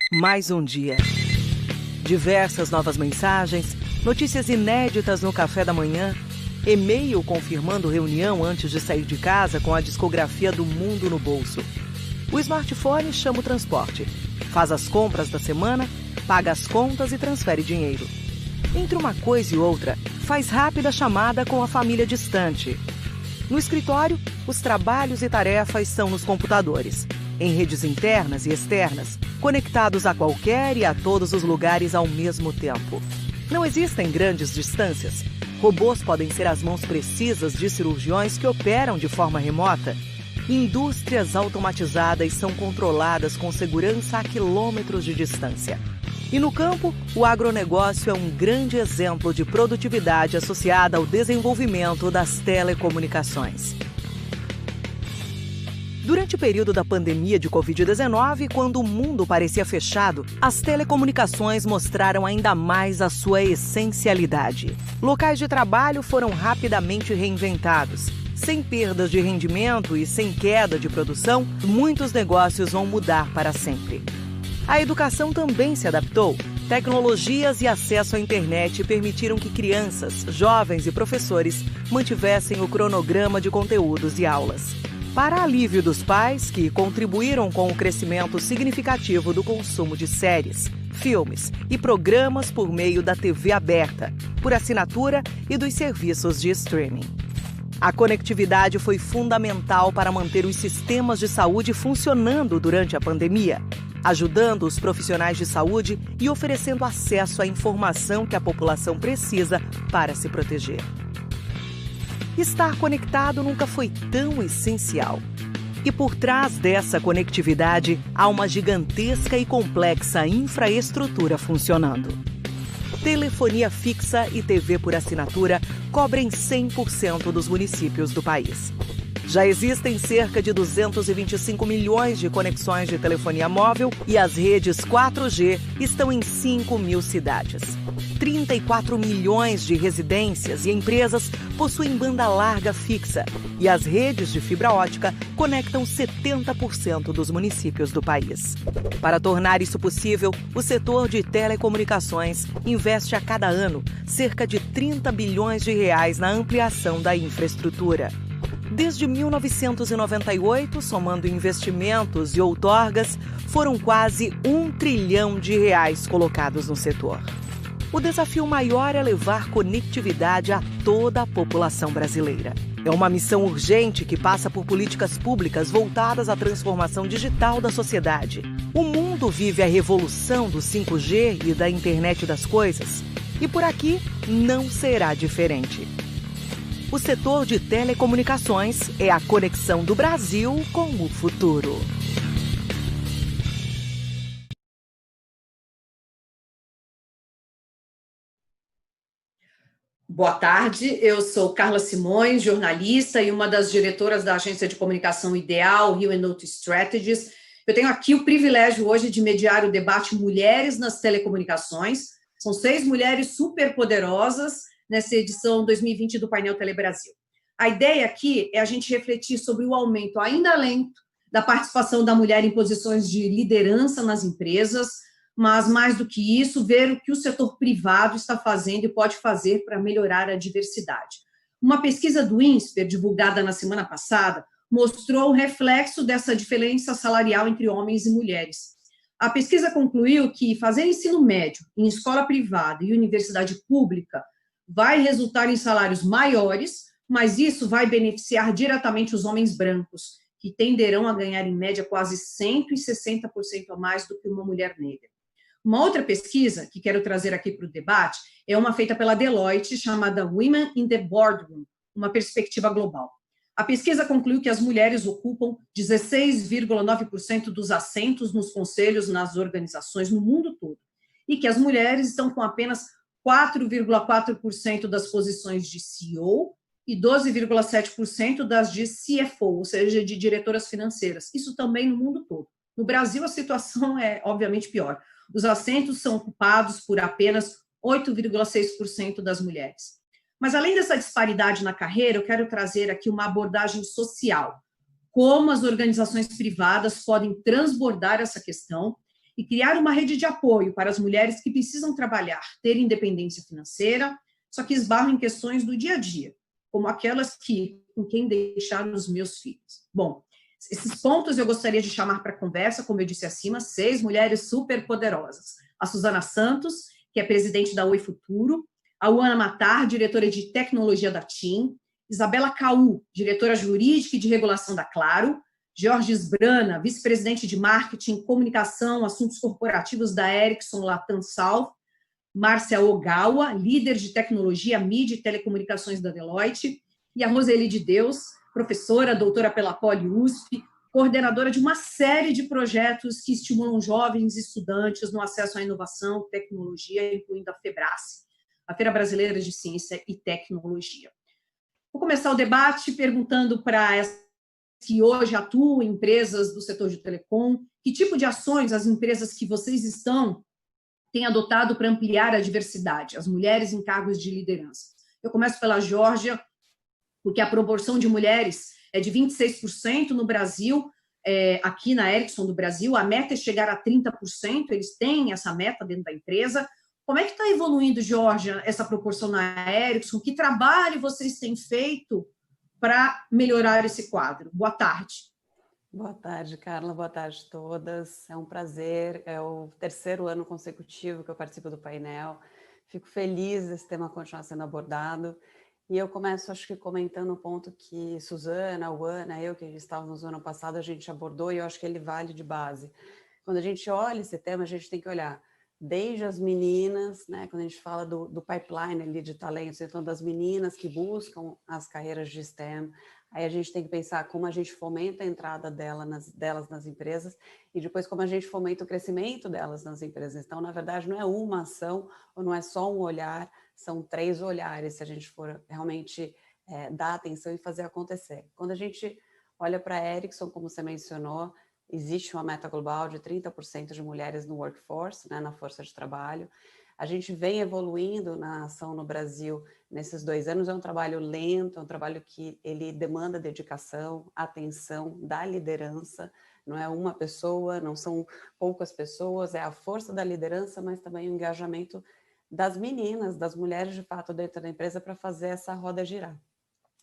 Mais um dia. Diversas novas mensagens, notícias inéditas no café da manhã, e-mail confirmando reunião antes de sair de casa com a discografia do mundo no bolso. O smartphone chama o transporte, faz as compras da semana, paga as contas e transfere dinheiro. Entre uma coisa e outra, faz rápida chamada com a família distante. No escritório, os trabalhos e tarefas são nos computadores, em redes internas e externas, conectados a qualquer e a todos os lugares ao mesmo tempo. Não existem grandes distâncias. Robôs podem ser as mãos precisas de cirurgiões que operam de forma remota. Indústrias automatizadas são controladas com segurança a quilômetros de distância. E no campo, o agronegócio é um grande exemplo de produtividade associada ao desenvolvimento das telecomunicações. Durante o período da pandemia de Covid-19, quando o mundo parecia fechado, as telecomunicações mostraram ainda mais a sua essencialidade. Locais de trabalho foram rapidamente reinventados. Sem perdas de rendimento e sem queda de produção, muitos negócios vão mudar para sempre. A educação também se adaptou. Tecnologias e acesso à internet permitiram que crianças, jovens e professores mantivessem o cronograma de conteúdos e aulas. Para alívio dos pais, que contribuíram com o crescimento significativo do consumo de séries, filmes e programas por meio da TV aberta, por assinatura e dos serviços de streaming. A conectividade foi fundamental para manter os sistemas de saúde funcionando durante a pandemia, ajudando os profissionais de saúde e oferecendo acesso à informação que a população precisa para se proteger. Estar conectado nunca foi tão essencial. E por trás dessa conectividade, há uma gigantesca e complexa infraestrutura funcionando. Telefonia fixa e TV por assinatura cobrem 100% dos municípios do país. Já existem cerca de 225 milhões de conexões de telefonia móvel e as redes 4G estão em 5 mil cidades. 34 milhões de residências e empresas possuem banda larga fixa e as redes de fibra ótica conectam 70% dos municípios do país. Para tornar isso possível, o setor de telecomunicações investe a cada ano cerca de 30 bilhões de reais na ampliação da infraestrutura. Desde 1998, somando investimentos e outorgas, foram quase R$1 trilhão colocados no setor. O desafio maior é levar conectividade a toda a população brasileira. É uma missão urgente que passa por políticas públicas voltadas à transformação digital da sociedade. O mundo vive a revolução do 5G e da internet das coisas, e por aqui não será diferente. O setor de telecomunicações é a conexão do Brasil com o futuro. Boa tarde, eu sou Carla Simões, jornalista e uma das diretoras da agência de comunicação Ideal, Rio & Note Strategies. Eu tenho aqui o privilégio hoje de mediar o debate Mulheres nas Telecomunicações. São 6 mulheres superpoderosas nessa edição 2020 do Painel Telebrasil. A ideia aqui é a gente refletir sobre o aumento ainda lento da participação da mulher em posições de liderança nas empresas, mas, mais do que isso, ver o que o setor privado está fazendo e pode fazer para melhorar a diversidade. Uma pesquisa do INSPER, divulgada na semana passada, mostrou o reflexo dessa diferença salarial entre homens e mulheres. A pesquisa concluiu que fazer ensino médio em escola privada e universidade pública vai resultar em salários maiores, mas isso vai beneficiar diretamente os homens brancos, que tenderão a ganhar, em média, quase 160% a mais do que uma mulher negra. Uma outra pesquisa que quero trazer aqui para o debate é uma feita pela Deloitte, chamada Women in the Boardroom, uma perspectiva global. A pesquisa concluiu que as mulheres ocupam 16,9% dos assentos nos conselhos nas organizações no mundo todo, e que as mulheres estão com apenas 4,4% das posições de CEO e 12,7% das de CFO, ou seja, de diretoras financeiras. Isso também no mundo todo. No Brasil, a situação é, obviamente, pior. Os assentos são ocupados por apenas 8,6% das mulheres. Mas, além dessa disparidade na carreira, eu quero trazer aqui uma abordagem social. Como as organizações privadas podem transbordar essa questão e criar uma rede de apoio para as mulheres que precisam trabalhar, ter independência financeira, só que esbarram em questões do dia a dia, como aquelas com quem deixar os meus filhos. Bom, esses pontos eu gostaria de chamar para conversa, como eu disse acima, 6 mulheres super poderosas. A Suzana Santos, que é presidente da Oi Futuro, a Uana Matar, diretora de tecnologia da TIM, Isabela Caú, diretora jurídica e de regulação da Claro, Jorge Sbrana, vice-presidente de marketing, comunicação, assuntos corporativos da Ericsson Latam South, Márcia Ogawa, líder de tecnologia, mídia e telecomunicações da Deloitte, e a Roseli de Deus, professora, doutora pela Poli USP, coordenadora de uma série de projetos que estimulam jovens estudantes no acesso à inovação, tecnologia, incluindo a FEBRACE, a Feira Brasileira de Ciência e Tecnologia. Vou começar o debate perguntando para as que hoje atuam em empresas do setor de telecom, que tipo de ações as empresas que vocês estão têm adotado para ampliar a diversidade, as mulheres em cargos de liderança. Eu começo pela Geórgia, porque a proporção de mulheres é de 26% no Brasil, aqui na Ericsson do Brasil, a meta é chegar a 30%, eles têm essa meta dentro da empresa. Como é que está evoluindo, Geórgia, essa proporção na Ericsson? Que trabalho vocês têm feito para melhorar esse quadro? Boa tarde. Boa tarde, Carla. Boa tarde a todas. É um prazer. É o 3º ano consecutivo que eu participo do painel. Fico feliz desse tema continuar sendo abordado. E eu começo, acho que, comentando um ponto que Suzana, Uana, eu, que estávamos no ano passado, a gente abordou e eu acho que ele vale de base. Quando a gente olha esse tema, a gente tem que olhar desde as meninas, né, quando a gente fala do pipeline ali de talentos, então das meninas que buscam as carreiras de STEM, aí a gente tem que pensar como a gente fomenta a entrada delas nas empresas e depois como a gente fomenta o crescimento delas nas empresas. Então, na verdade, não é uma ação ou não é só um olhar, são 3 olhares, se a gente for realmente dar atenção e fazer acontecer. Quando a gente olha para a Ericsson, como você mencionou, existe uma meta global de 30% de mulheres no workforce, né, na força de trabalho. A gente vem evoluindo na ação no Brasil nesses 2 anos. É um trabalho lento, é um trabalho que ele demanda dedicação, atenção da liderança. Não é uma pessoa, não são poucas pessoas, é a força da liderança, mas também o engajamento das meninas, das mulheres de fato dentro da empresa para fazer essa roda girar.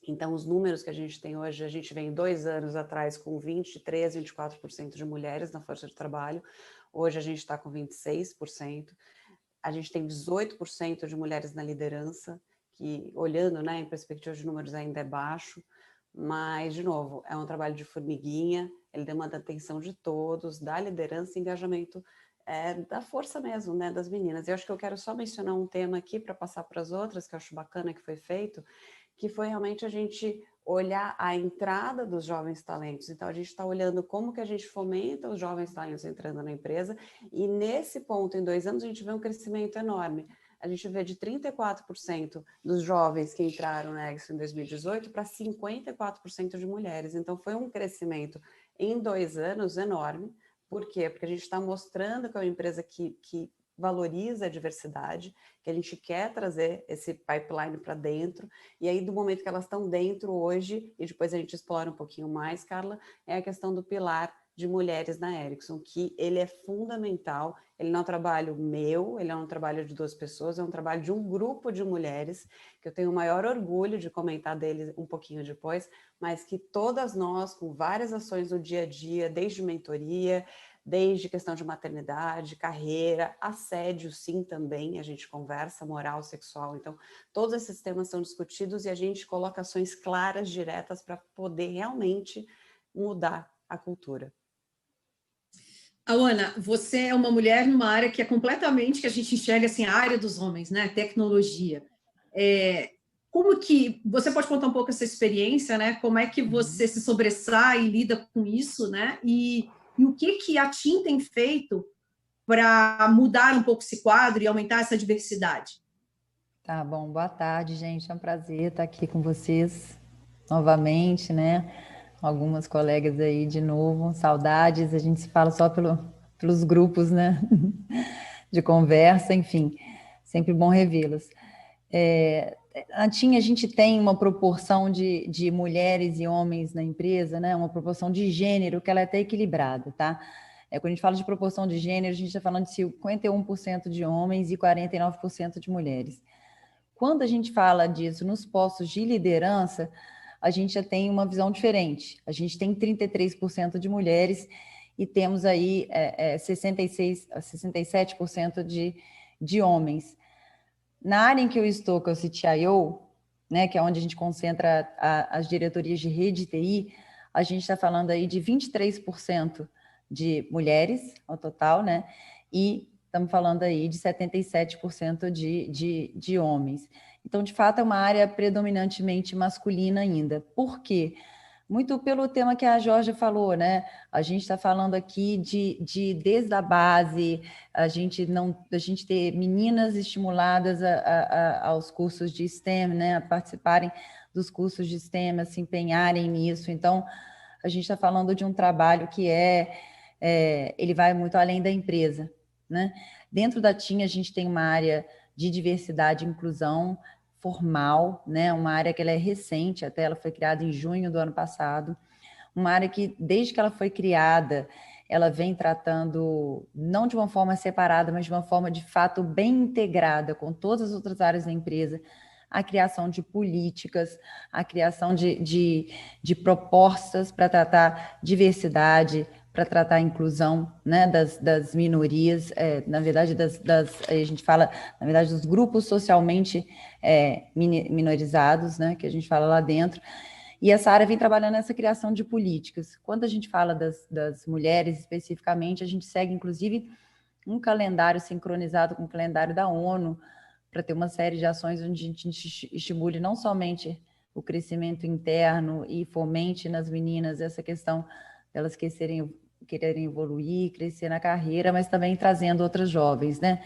Então, os números que a gente tem hoje, a gente vem 2 anos atrás com 23%, 24% de mulheres na força de trabalho. Hoje a gente está com 26%. A gente tem 18% de mulheres na liderança, que olhando, né, em perspectiva de números ainda é baixo. Mas, de novo, é um trabalho de formiguinha, ele demanda atenção de todos, da liderança e engajamento da força mesmo, né, das meninas. Eu acho que eu quero só mencionar um tema aqui para passar para as outras, que eu acho bacana que foi feito, que foi realmente a gente olhar a entrada dos jovens talentos. Então, a gente está olhando como que a gente fomenta os jovens talentos entrando na empresa, e nesse ponto, em 2 anos, a gente vê um crescimento enorme. A gente vê de 34% dos jovens que entraram na Ericsson em 2018 para 54% de mulheres. Então, foi um crescimento em 2 anos enorme. Por quê? Porque a gente está mostrando que é uma empresa que valoriza a diversidade, que a gente quer trazer esse pipeline para dentro, e aí do momento que elas estão dentro hoje, e depois a gente explora um pouquinho mais, Carla, é a questão do pilar de mulheres na Ericsson, que ele é fundamental, ele não é um trabalho meu, ele é um trabalho de 2 pessoas, é um trabalho de um grupo de mulheres, que eu tenho o maior orgulho de comentar deles um pouquinho depois, mas que todas nós, com várias ações no dia a dia, desde mentoria, desde questão de maternidade, carreira, assédio, sim, também, a gente conversa, moral, sexual, então, todos esses temas são discutidos e a gente coloca ações claras, diretas, para poder realmente mudar a cultura. Ana, você é uma mulher numa área que é completamente, que a gente enxerga assim, a área dos homens, né? Tecnologia. Como que, você pode contar um pouco essa experiência, né? Como é que você se sobressai e lida com isso, né? E o que a TIM tem feito para mudar um pouco esse quadro e aumentar essa diversidade? Tá bom, boa tarde, gente. É um prazer estar aqui com vocês novamente, né? Algumas colegas aí de novo, saudades. A gente se fala só pelos grupos, né? De conversa, enfim, sempre bom revê-los. A TIM, a gente tem uma proporção de mulheres e homens na empresa, né? Uma proporção de gênero que ela é até equilibrada, tá? Quando a gente fala de proporção de gênero, a gente está falando de 51% de homens e 49% de mulheres. Quando a gente fala disso nos postos de liderança, a gente já tem uma visão diferente. A gente tem 33% de mulheres e temos aí 67% de homens. Na área em que eu estou, que é o CTIO, né, que é onde a gente concentra as diretorias de rede de TI, a gente está falando aí de 23% de mulheres ao total, né? E estamos falando aí de 77% de homens. Então, de fato, é uma área predominantemente masculina ainda. Por quê? Muito pelo tema que a Georgia falou, né? A gente está falando aqui de desde a base, a gente ter meninas estimuladas aos cursos de STEM, né? A participarem dos cursos de STEM, a se empenharem nisso. Então, a gente está falando de um trabalho que ele vai muito além da empresa, né? Dentro da TIM, a gente tem uma área de diversidade e inclusão formal, né? Uma área que ela é recente, até ela foi criada em junho do ano passado, uma área que, desde que ela foi criada, ela vem tratando, não de uma forma separada, mas de uma forma, de fato, bem integrada com todas as outras áreas da empresa, a criação de políticas, a criação de propostas para tratar diversidade, para tratar a inclusão, né, das minorias, na verdade, a gente fala, na verdade, dos grupos socialmente minorizados, né, que a gente fala lá dentro. E essa área vem trabalhando nessa criação de políticas. Quando a gente fala das mulheres especificamente, a gente segue, inclusive, um calendário sincronizado com o calendário da ONU, para ter uma série de ações onde a gente estimule não somente o crescimento interno e fomente nas meninas essa questão delas quererem evoluir, crescer na carreira, mas também trazendo outras jovens, né?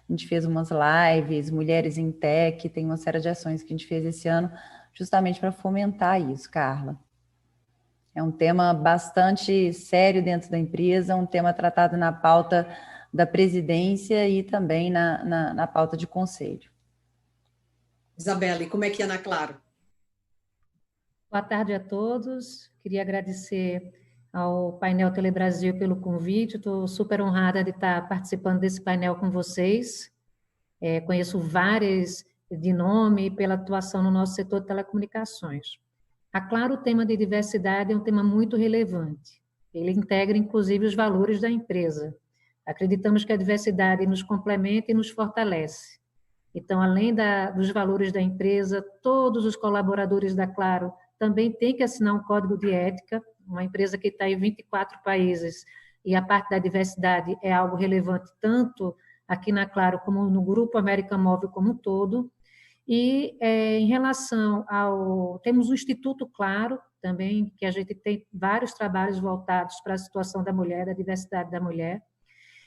A gente fez umas lives, Mulheres em Tech, tem uma série de ações que a gente fez esse ano justamente para fomentar isso, Carla. É um tema bastante sério dentro da empresa, um tema tratado na pauta da presidência e também na pauta de conselho. Isabela, e como é que é na Claro? Boa tarde a todos. Queria agradecer ao painel Telebrasil pelo convite. Estou super honrada de estar participando desse painel com vocês. Conheço várias de nome pela atuação no nosso setor de telecomunicações. A Claro, o tema de diversidade é um tema muito relevante. Ele integra, inclusive, os valores da empresa. Acreditamos que a diversidade nos complementa e nos fortalece. Então, além dos valores da empresa, todos os colaboradores da Claro também têm que assinar um código de ética, uma empresa que está em 24 países, e a parte da diversidade é algo relevante tanto aqui na Claro como no Grupo América Móvil como um todo. E em relação temos o Instituto Claro também, que a gente tem vários trabalhos voltados para a situação da mulher, da diversidade da mulher.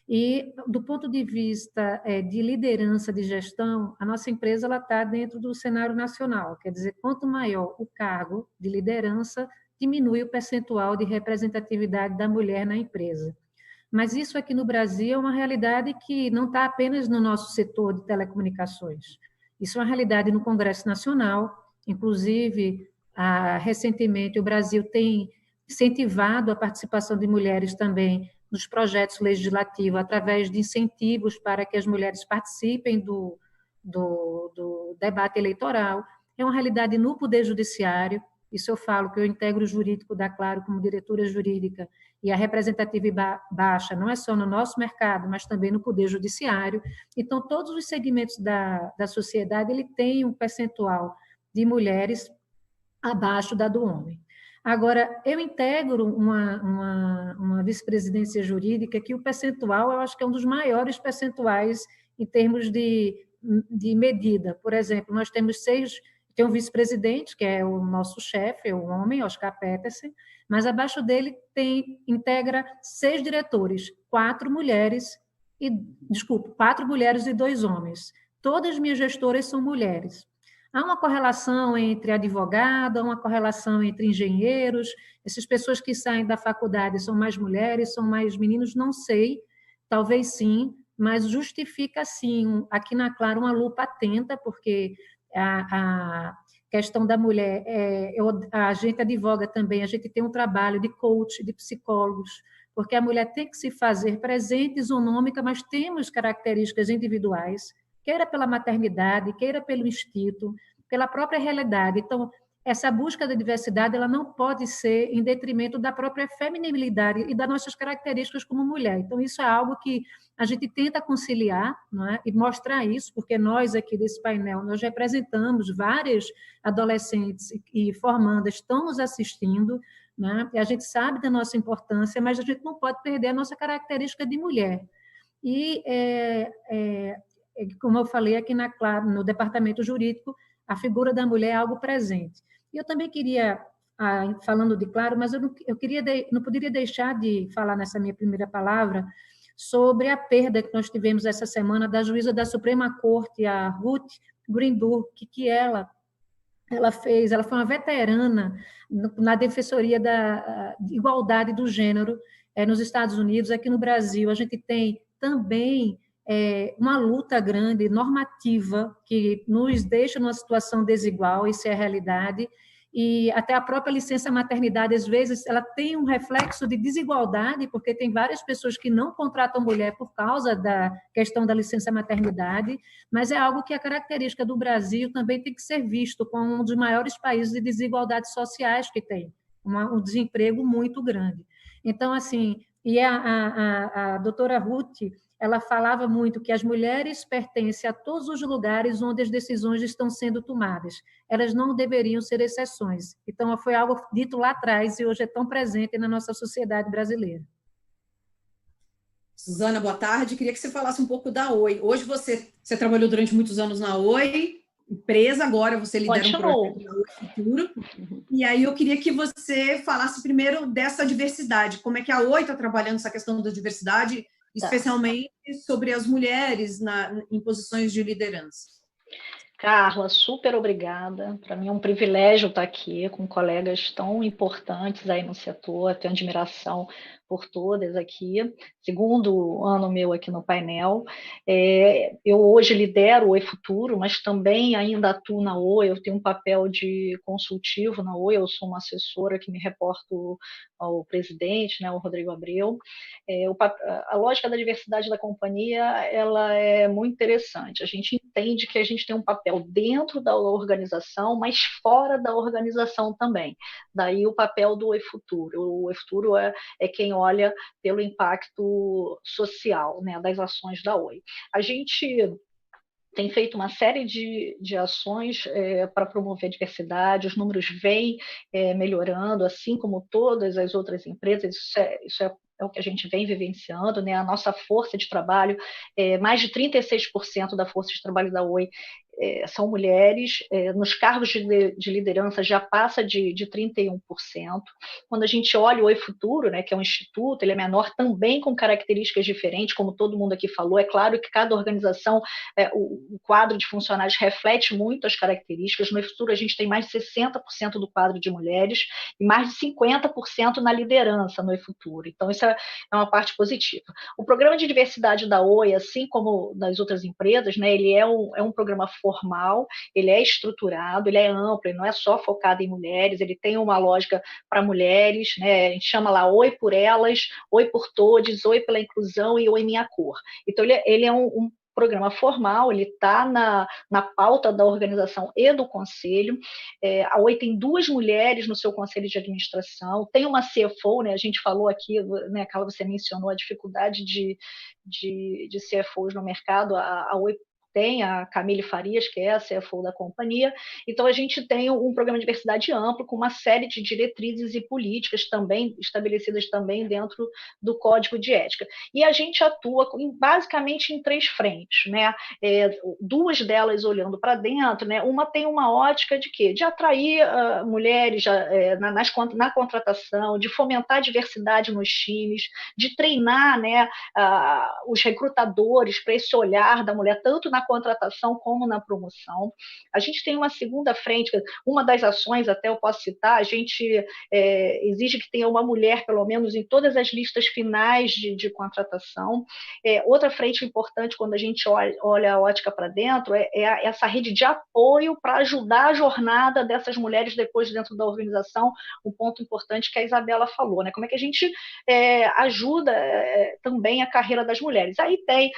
E, do ponto de vista de liderança, de gestão, a nossa empresa está dentro do cenário nacional. Quer dizer, quanto maior o cargo de liderança, diminui o percentual de representatividade da mulher na empresa. Mas isso aqui no Brasil é uma realidade que não está apenas no nosso setor de telecomunicações. Isso é uma realidade no Congresso Nacional. Inclusive, recentemente, o Brasil tem incentivado a participação de mulheres também nos projetos legislativos, através de incentivos para que as mulheres participem do debate eleitoral. É uma realidade no Poder Judiciário. Isso eu falo que eu integro o jurídico da Claro como diretora jurídica, e a representatividade baixa não é só no nosso mercado, mas também no Poder Judiciário. Então, todos os segmentos da sociedade, ele tem um percentual de mulheres abaixo da do homem. Agora, eu integro uma vice-presidência jurídica que o percentual, eu acho que é um dos maiores percentuais em termos de medida. Por exemplo, nós temos tem um vice-presidente, que é o nosso chefe, é o homem, Oscar Petersen, mas abaixo dele integra 6 diretores, 4 mulheres e 2 homens. Todas as minhas gestoras são mulheres. Há uma correlação entre advogado, há uma correlação entre engenheiros, essas pessoas que saem da faculdade são mais mulheres, são mais meninos, não sei, talvez sim, mas justifica sim, aqui na Claro, uma lupa atenta, porque a questão da mulher, a gente advoga também, a gente tem um trabalho de coach, de psicólogos, porque a mulher tem que se fazer presente, isonômica, mas temos características individuais, queira pela maternidade, queira pelo instinto, pela própria realidade. Então, essa busca da diversidade ela não pode ser em detrimento da própria feminilidade e das nossas características como mulher. Então, isso é algo que a gente tenta conciliar, não é? E mostrar isso, porque nós aqui desse painel, nós representamos várias adolescentes e formandas estão nos assistindo, né? E a gente sabe da nossa importância, mas a gente não pode perder a nossa característica de mulher. E, como eu falei aqui no departamento jurídico, a figura da mulher é algo presente. E eu também queria, falando de claro, mas não poderia deixar de falar nessa minha primeira palavra sobre a perda que nós tivemos essa semana da juíza da Suprema Corte, a Ruth Greenburg, que ela foi uma veterana na defensoria da igualdade do gênero nos Estados Unidos. Aqui no Brasil, a gente tem também uma luta grande, normativa, que nos deixa numa situação desigual, isso é a realidade, e até a própria licença maternidade, às vezes, ela tem um reflexo de desigualdade, porque tem várias pessoas que não contratam mulher por causa da questão da licença maternidade, mas é algo que a característica do Brasil também tem que ser visto como um dos maiores países de desigualdades sociais que tem, um desemprego muito grande. Então, assim, e a doutora Ruth, ela falava muito que as mulheres pertencem a todos os lugares onde as decisões estão sendo tomadas. Elas não deveriam ser exceções. Então, foi algo dito lá atrás e hoje é tão presente na nossa sociedade brasileira. Suzana, boa tarde. Queria que você falasse um pouco da Oi. Hoje você trabalhou durante muitos anos na Oi, empresa, agora você lidera um projeto da Oi Futuro. E aí eu queria que você falasse primeiro dessa diversidade. Como é que a Oi está trabalhando essa questão da diversidade, especialmente sobre as mulheres em posições de liderança? Carla, super obrigada. Para mim é um privilégio estar aqui com colegas tão importantes aí no setor. Tenho admiração por todas aqui. Segundo ano meu aqui no painel. Eu hoje lidero o Oi Futuro, mas também ainda atuo na Oi. Eu tenho um papel de consultivo na Oi. Eu sou uma assessora que me reporto ao presidente, né, o Rodrigo Abreu. A lógica da diversidade da companhia ela é muito interessante. A gente entende que a gente tem um papel dentro da organização, mas fora da organização também. Daí o papel do Oi Futuro. O Oi Futuro é quem olha pelo impacto social, né, das ações da Oi. A gente tem feito uma série de ações para promover a diversidade, os números vêm melhorando, assim como todas as outras empresas, isso é o que a gente vem vivenciando, né? A nossa força de trabalho, mais de 36% da força de trabalho da Oi são mulheres, nos cargos de liderança já passa de 31%. Quando a gente olha o Oi Futuro, né, que é um instituto, ele é menor também com características diferentes, como todo mundo aqui falou. É claro que cada organização, o quadro de funcionários reflete muito as características. No Oi Futuro a gente tem mais de 60% do quadro de mulheres e mais de 50% na liderança no Oi Futuro. Então isso é uma parte positiva. O programa de diversidade da Oi, assim como das outras empresas, né, ele é um programa formal, ele é estruturado, ele é amplo, ele não é só focado em mulheres, ele tem uma lógica para mulheres, né? A gente chama lá Oi por Elas, Oi por Todes, Oi pela Inclusão e Oi Minha Cor. Então ele é um programa formal, ele está na pauta da organização e do conselho. A Oi tem 2 mulheres no seu conselho de administração, tem uma CFO, né? A gente falou aqui, né, Carla, você mencionou a dificuldade de CFOs no mercado. A Oi tem a Camille Farias, que é a CFO da companhia. Então, a gente tem um programa de diversidade amplo, com uma série de diretrizes e políticas também estabelecidas também dentro do Código de Ética. E a gente atua basicamente em 3 frentes, né? 2 delas olhando para dentro, né? Uma tem uma ótica de quê? De atrair mulheres na contratação, de fomentar a diversidade nos times, de treinar, né, os recrutadores para esse olhar da mulher, tanto na na contratação como na promoção. A gente tem uma segunda frente, uma das ações, até eu posso citar, a gente exige que tenha uma mulher, pelo menos, em todas as listas finais de contratação. Outra frente importante, quando a gente olha a ótica para dentro, é essa rede de apoio para ajudar a jornada dessas mulheres depois dentro da organização, um ponto importante que a Isabela falou, né? Como é que a gente ajuda também a carreira das mulheres? Aí tem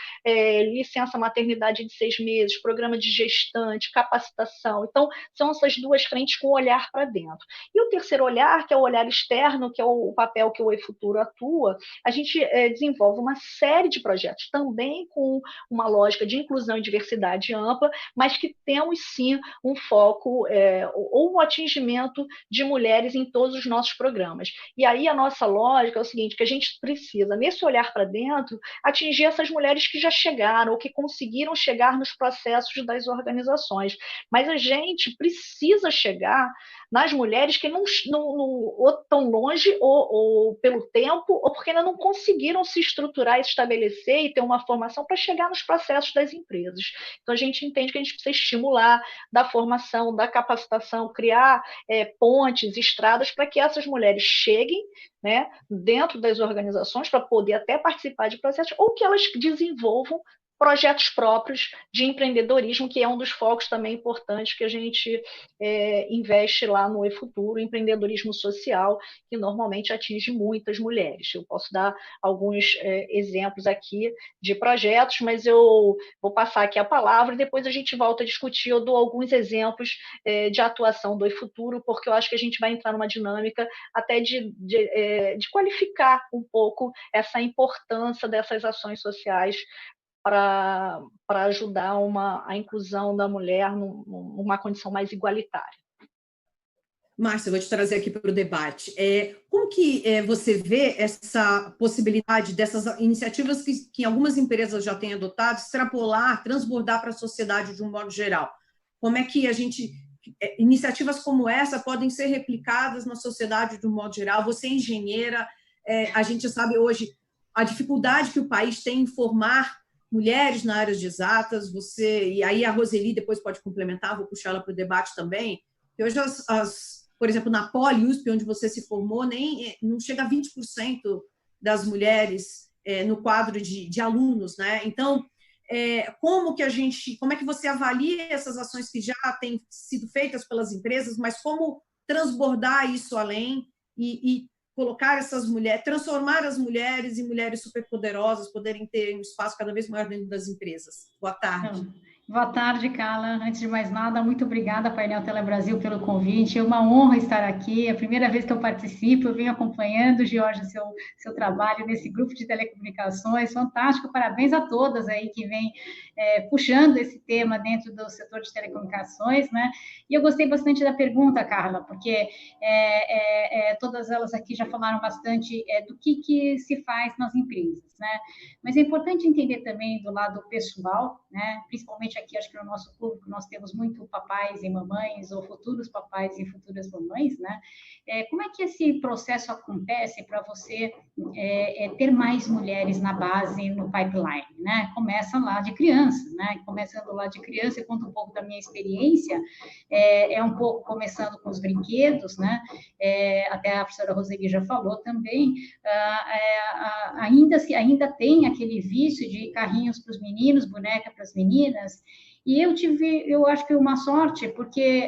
licença maternidade de 6 meses, programa de gestante, capacitação. Então, são essas duas frentes com o olhar para dentro. E o terceiro olhar, que é o olhar externo, que é o papel que o eFuturo atua, a gente desenvolve uma série de projetos, também com uma lógica de inclusão e diversidade ampla, mas que temos sim um foco ou um atingimento de mulheres em todos os nossos programas. E aí a nossa lógica é o seguinte, que a gente precisa, nesse olhar para dentro, atingir essas mulheres que já chegaram ou que conseguiram chegar nos processos das organizações. Mas a gente precisa chegar nas mulheres que não ou tão longe, ou pelo tempo, ou porque ainda não conseguiram se estruturar e se estabelecer e ter uma formação para chegar nos processos das empresas. Então, a gente entende que a gente precisa estimular da formação, da capacitação, criar pontes, estradas para que essas mulheres cheguem, né, dentro das organizações para poder até participar de processos, ou que elas desenvolvam projetos próprios de empreendedorismo, que é um dos focos também importantes que a gente investe lá no eFuturo, empreendedorismo social, que normalmente atinge muitas mulheres. Eu posso dar alguns exemplos aqui de projetos, mas eu vou passar aqui a palavra e depois a gente volta a discutir. Eu dou alguns exemplos de atuação do eFuturo, porque eu acho que a gente vai entrar numa dinâmica até de qualificar um pouco essa importância dessas ações sociais para ajudar a inclusão da mulher numa condição mais igualitária. Márcia, eu vou te trazer aqui para o debate. Como que você vê essa possibilidade dessas iniciativas que algumas empresas já têm adotado, extrapolar, transbordar para a sociedade de um modo geral? Como é que iniciativas como essa podem ser replicadas na sociedade de um modo geral? Você é engenheira, a gente sabe hoje a dificuldade que o país tem em formar mulheres na área de exatas, e aí a Roseli depois pode complementar, vou puxar ela para o debate também, que hoje, por exemplo, na Poli USP, onde você se formou, não chega a 20% das mulheres no quadro de alunos, né? Então, como é que você avalia essas ações que já têm sido feitas pelas empresas, mas como transbordar isso além e colocar essas mulheres, transformar as mulheres em mulheres superpoderosas, poderem ter um espaço cada vez maior dentro das empresas? Boa tarde. Boa tarde, Carla. Antes de mais nada, muito obrigada, Painel Telebrasil, pelo convite. É uma honra estar aqui. É a primeira vez que eu participo. Eu venho acompanhando, Georgia, seu trabalho nesse grupo de telecomunicações. Fantástico. Parabéns a todas aí que vêm puxando esse tema dentro do setor de telecomunicações, né? E eu gostei bastante da pergunta, Carla, porque todas elas aqui já falaram bastante do que se faz nas empresas, né? Mas é importante entender também do lado pessoal, né? Principalmente aqui, acho que no nosso público, nós temos muito papais e mamães, ou futuros papais e futuras mamães, né? Como é que esse processo acontece para você ter mais mulheres na base, no pipeline, né? Começa lá de criança, né? Começando lá de criança, eu conto um pouco da minha experiência, um pouco começando com os brinquedos, né? Até a professora Roseli já falou também, ainda tem aquele vício de carrinhos para os meninos, boneca para as meninas. E eu acho que uma sorte, porque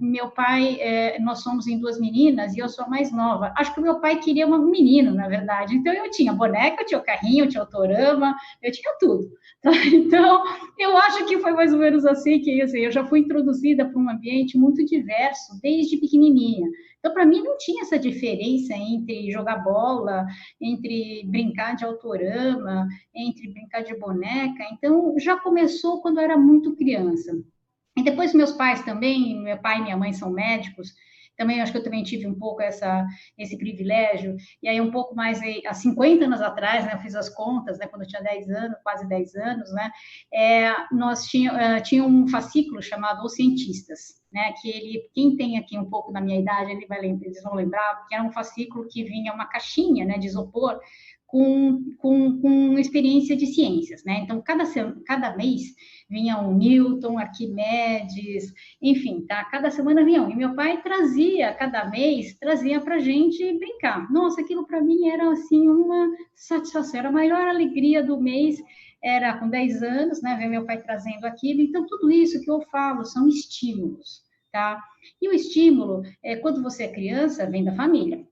meu pai, nós somos em 2 meninas e eu sou a mais nova. Acho que o meu pai queria um menino, na verdade. Então, eu tinha boneca, eu tinha o carrinho, eu tinha autorama, eu tinha tudo. Então, eu acho que foi mais ou menos assim que eu já fui introduzida para um ambiente muito diverso, desde pequenininha. Então, para mim, não tinha essa diferença entre jogar bola, entre brincar de autorama, entre brincar de boneca. Então, já começou quando eu era muito criança. E depois, meus pais também, meu pai e minha mãe são médicos, também acho que eu também tive um pouco esse privilégio, e aí um pouco mais, há 50 anos atrás, né, eu fiz as contas, né, quando eu tinha 10 anos, quase 10 anos, né, nós tinha um fascículo chamado Os Cientistas, né, quem tem aqui um pouco da minha idade, eles vão lembrar, porque era um fascículo que vinha uma caixinha, né, de isopor, com experiência de ciências, né? Então, cada mês vinha um Newton, Arquimedes, enfim, tá? Cada semana vinha um. E meu pai cada mês, trazia para a gente brincar. Nossa, aquilo para mim era, assim, uma satisfação, era a maior alegria do mês, era com 10 anos, né? Ver meu pai trazendo aquilo. Então, tudo isso que eu falo são estímulos, tá? E o estímulo, quando você é criança, vem da família.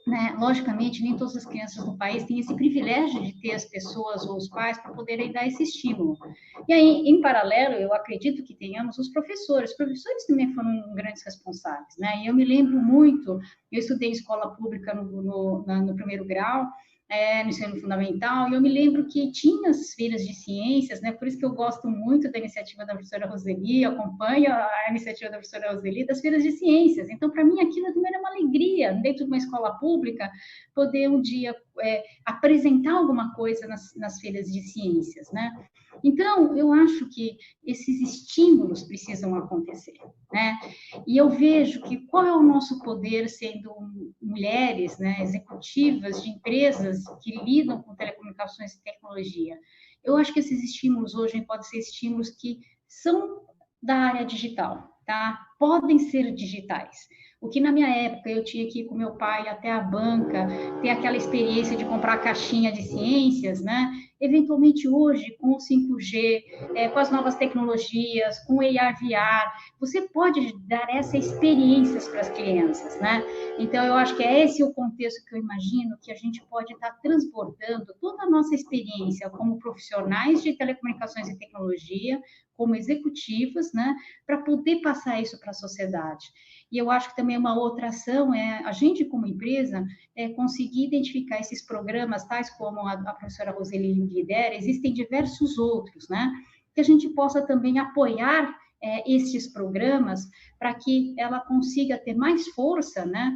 Né? Logicamente, nem todas as crianças do país têm esse privilégio de ter as pessoas ou os pais para poderem dar esse estímulo. E aí, em paralelo, eu acredito que tenhamos os professores. Os professores também foram grandes responsáveis, né? E eu me lembro muito, eu estudei em escola pública no primeiro grau, no ensino fundamental, e eu me lembro que tinha as feiras de ciências, né? Por isso que eu gosto muito da iniciativa da professora Roseli, acompanho a iniciativa da professora Roseli das feiras de ciências. Então, para mim, aquilo também era uma alegria, dentro de uma escola pública, poder um dia apresentar alguma coisa nas feiras de ciências, né? Então, eu acho que esses estímulos precisam acontecer, né? E eu vejo que qual é o nosso poder sendo mulheres, né, executivas de empresas que lidam com telecomunicações e tecnologia. Eu acho que esses estímulos hoje podem ser estímulos que são da área digital, tá? Podem ser digitais. O que na minha época eu tinha que ir com meu pai até a banca, ter aquela experiência de comprar caixinha de ciências, né? Eventualmente hoje, com o 5G, com as novas tecnologias, com o AR, VR, você pode dar essa experiência para as crianças, né? Então, eu acho que é esse o contexto que eu imagino que a gente pode estar transbordando toda a nossa experiência como profissionais de telecomunicações e tecnologia, como executivos, né? Para poder passar isso para a sociedade. E eu acho que também uma outra ação é a gente, como empresa, conseguir identificar esses programas, tais como a professora Roseli lidera, existem diversos outros, né? Que a gente possa também apoiar estes programas para que ela consiga ter mais força, né,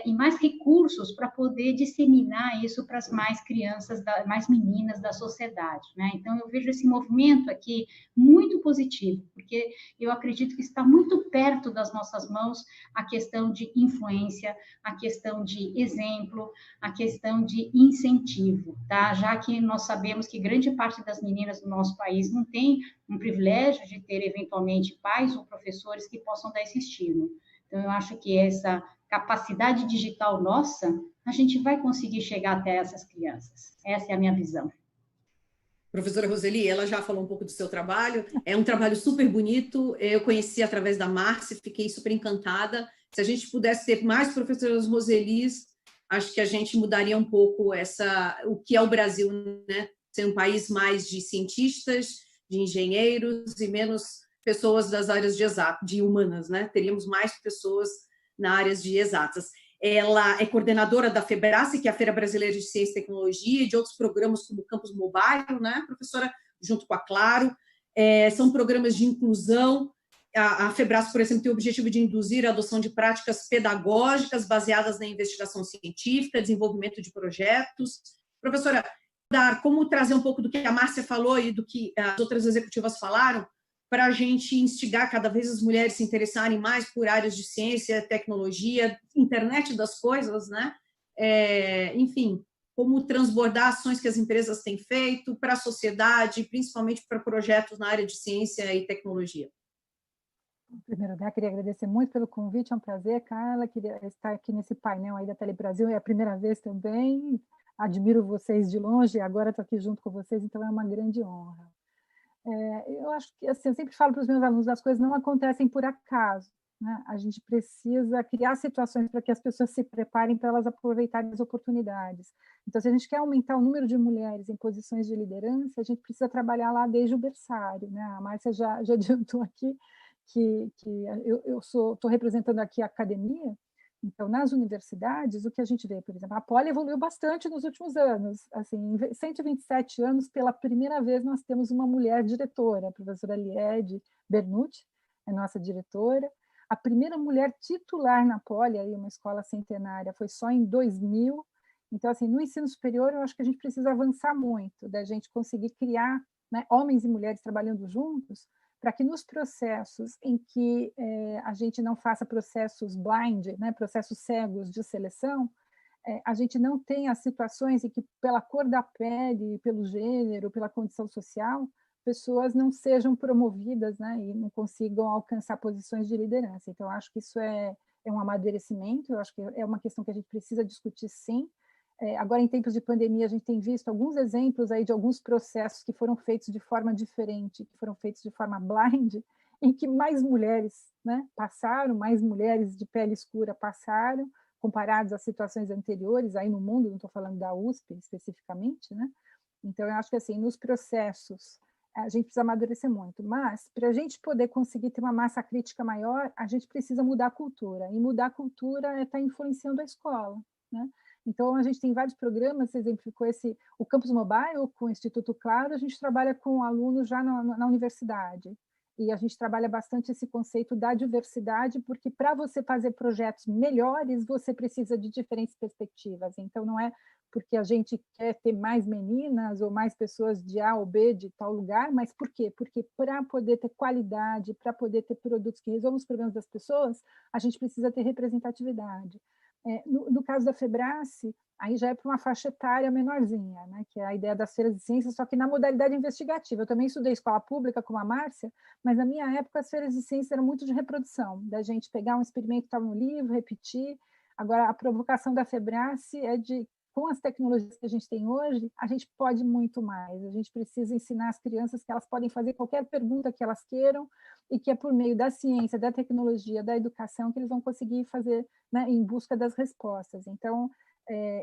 e mais recursos para poder disseminar isso para as mais crianças, mais meninas da sociedade, né? Então, eu vejo esse movimento aqui muito positivo, porque eu acredito que está muito perto das nossas mãos a questão de influência, a questão de exemplo, a questão de incentivo, tá? Já que nós sabemos que grande parte das meninas do nosso país não tem um privilégio de ter, eventualmente, pais ou professores que possam dar esse estímulo. Então, eu acho que essa capacidade digital nossa, a gente vai conseguir chegar até essas crianças. Essa é a minha visão. Professora Roseli, ela já falou um pouco do seu trabalho, é um trabalho super bonito, eu conheci através da Márcia, fiquei super encantada. Se a gente pudesse ter mais professoras Roselis, acho que a gente mudaria um pouco o que é o Brasil, né? Ser um país mais de cientistas, de engenheiros e menos pessoas das áreas de humanas, né? Teríamos mais pessoas na áreas de exatas. Ela é coordenadora da FEBRACE, que é a Feira Brasileira de Ciência e Tecnologia, e de outros programas como Campus Mobile, né, professora, junto com a Claro. São programas de inclusão. A FEBRACE, por exemplo, tem o objetivo de induzir a adoção de práticas pedagógicas baseadas na investigação científica, desenvolvimento de projetos. Professora, como trazer um pouco do que a Márcia falou e do que as outras executivas falaram, para a gente instigar cada vez as mulheres se interessarem mais por áreas de ciência, tecnologia, internet das coisas, né? Enfim, como transbordar ações que as empresas têm feito para a sociedade, principalmente para projetos na área de ciência e tecnologia. Em primeiro lugar, queria agradecer muito pelo convite, é um prazer, Carla, queria estar aqui nesse painel aí da Telebrasil, é a primeira vez também, admiro vocês de longe, e agora estou aqui junto com vocês, então é uma grande honra. Eu acho que, assim, eu sempre falo para os meus alunos, as coisas não acontecem por acaso, né? A gente precisa criar situações para que as pessoas se preparem para elas aproveitarem as oportunidades. Então, se a gente quer aumentar o número de mulheres em posições de liderança, a gente precisa trabalhar lá desde o berçário, né? A Márcia já adiantou aqui que eu estou representando aqui a academia. Então, nas universidades, o que a gente vê, por exemplo, a Poli evoluiu bastante nos últimos anos. Assim, em 127 anos, pela primeira vez, nós temos uma mulher diretora, a professora Liede Bernucci, é nossa diretora. A primeira mulher titular na Poli, aí uma escola centenária, foi só em 2000. Então, assim, no ensino superior, eu acho que a gente precisa avançar muito, da gente conseguir criar, né, homens e mulheres trabalhando juntos, para que nos processos em que a gente não faça processos blind, né, processos cegos de seleção, a gente não tem as situações em que, pela cor da pele, pelo gênero, pela condição social, pessoas não sejam promovidas, né, e não consigam alcançar posições de liderança. Então, eu acho que isso é um amadurecimento, eu acho que é uma questão que a gente precisa discutir, sim. Agora, em tempos de pandemia, a gente tem visto alguns exemplos aí de alguns processos que foram feitos de forma diferente, que foram feitos de forma blind, em que mais mulheres, né, passaram, mais mulheres de pele escura passaram, comparados às situações anteriores, aí no mundo, não estou falando da USP especificamente, né? Então, eu acho que, assim, nos processos, a gente precisa amadurecer muito, mas para a gente poder conseguir ter uma massa crítica maior, a gente precisa mudar a cultura, e mudar a cultura é estar influenciando a escola, né? Então, a gente tem vários programas, você exemplificou o Campus Mobile, com o Instituto Claro, a gente trabalha com alunos já na universidade, e a gente trabalha bastante esse conceito da diversidade, porque para você fazer projetos melhores, você precisa de diferentes perspectivas. Então, não é porque a gente quer ter mais meninas ou mais pessoas de A ou B de tal lugar, mas por quê? Porque para poder ter qualidade, para poder ter produtos que resolvam os problemas das pessoas, a gente precisa ter representatividade. No caso da Febrace, aí já é para uma faixa etária menorzinha, né, que é a ideia das feiras de ciências, só que na modalidade investigativa. Eu também estudei escola pública, como a Márcia, mas na minha época as feiras de ciências eram muito de reprodução, da gente pegar um experimento que estava no livro, repetir. Agora, a provocação da Febrace é de, com as tecnologias que a gente tem hoje, a gente pode muito mais. A gente precisa ensinar as crianças que elas podem fazer qualquer pergunta que elas queiram e que é por meio da ciência, da tecnologia, da educação que eles vão conseguir fazer, né, em busca das respostas. Então,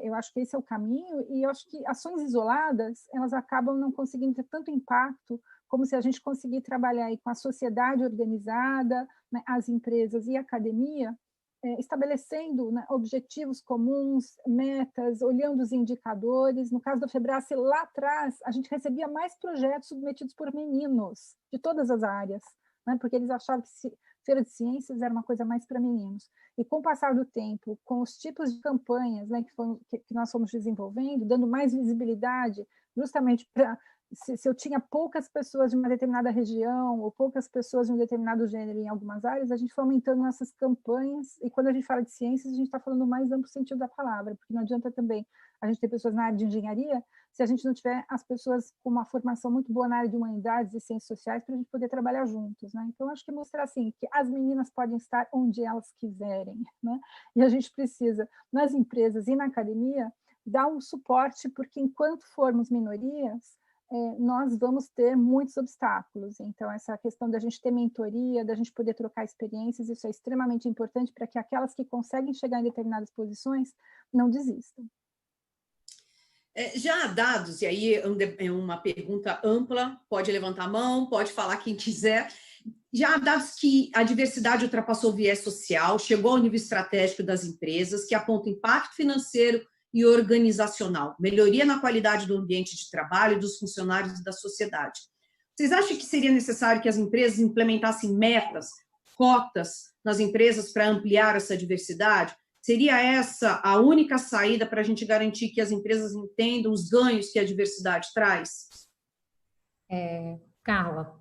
eu acho que esse é o caminho, e eu acho que ações isoladas, elas acabam não conseguindo ter tanto impacto como se a gente conseguir trabalhar aí com a sociedade organizada, né, as empresas e a academia, estabelecendo, né, objetivos comuns, metas, olhando os indicadores. No caso da Febrace, lá atrás, a gente recebia mais projetos submetidos por meninos, de todas as áreas, né, porque eles achavam que feira de ciências era uma coisa mais para meninos. E com o passar do tempo, com os tipos de campanhas, né, que nós fomos desenvolvendo, dando mais visibilidade, justamente para... Se eu tinha poucas pessoas de uma determinada região ou poucas pessoas de um determinado gênero em algumas áreas, a gente foi aumentando nossas campanhas, e quando a gente fala de ciências, a gente está falando no mais amplo sentido da palavra, porque não adianta também a gente ter pessoas na área de engenharia se a gente não tiver as pessoas com uma formação muito boa na área de humanidades e ciências sociais para a gente poder trabalhar juntos, né? Então, acho que mostrar assim, que as meninas podem estar onde elas quiserem, né? E a gente precisa, nas empresas e na academia, dar um suporte, porque enquanto formos minorias, nós vamos ter muitos obstáculos. Então, essa questão da gente ter mentoria, da gente poder trocar experiências, isso é extremamente importante para que aquelas que conseguem chegar em determinadas posições não desistam. Já há dados, e aí é uma pergunta ampla, pode levantar a mão, pode falar quem quiser. Já há dados que a diversidade ultrapassou o viés social, chegou ao nível estratégico das empresas, que aponta impacto financeiro e organizacional, melhoria na qualidade do ambiente de trabalho dos funcionários e da sociedade. Vocês acham que seria necessário que as empresas implementassem metas, cotas nas empresas para ampliar essa diversidade? Seria essa a única saída para a gente garantir que as empresas entendam os ganhos que a diversidade traz? Carla,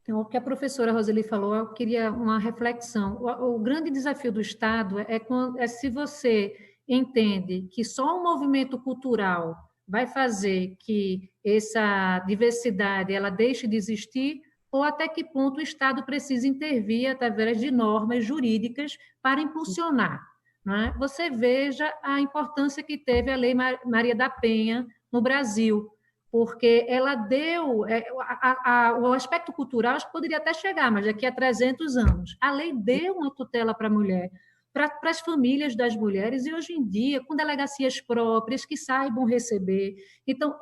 então, o que a professora Roseli falou, eu queria uma reflexão. O grande desafio do Estado é se você entende que só um movimento cultural vai fazer que essa diversidade ela deixe de existir, ou até que ponto o Estado precisa intervir através de normas jurídicas para impulsionar. Não é? Você veja a importância que teve a Lei Maria da Penha no Brasil, porque ela deu... o aspecto cultural poderia até chegar, mas daqui a 300 anos. A lei deu uma tutela para a mulher, para as famílias das mulheres, e hoje em dia, com delegacias próprias que saibam receber. Então,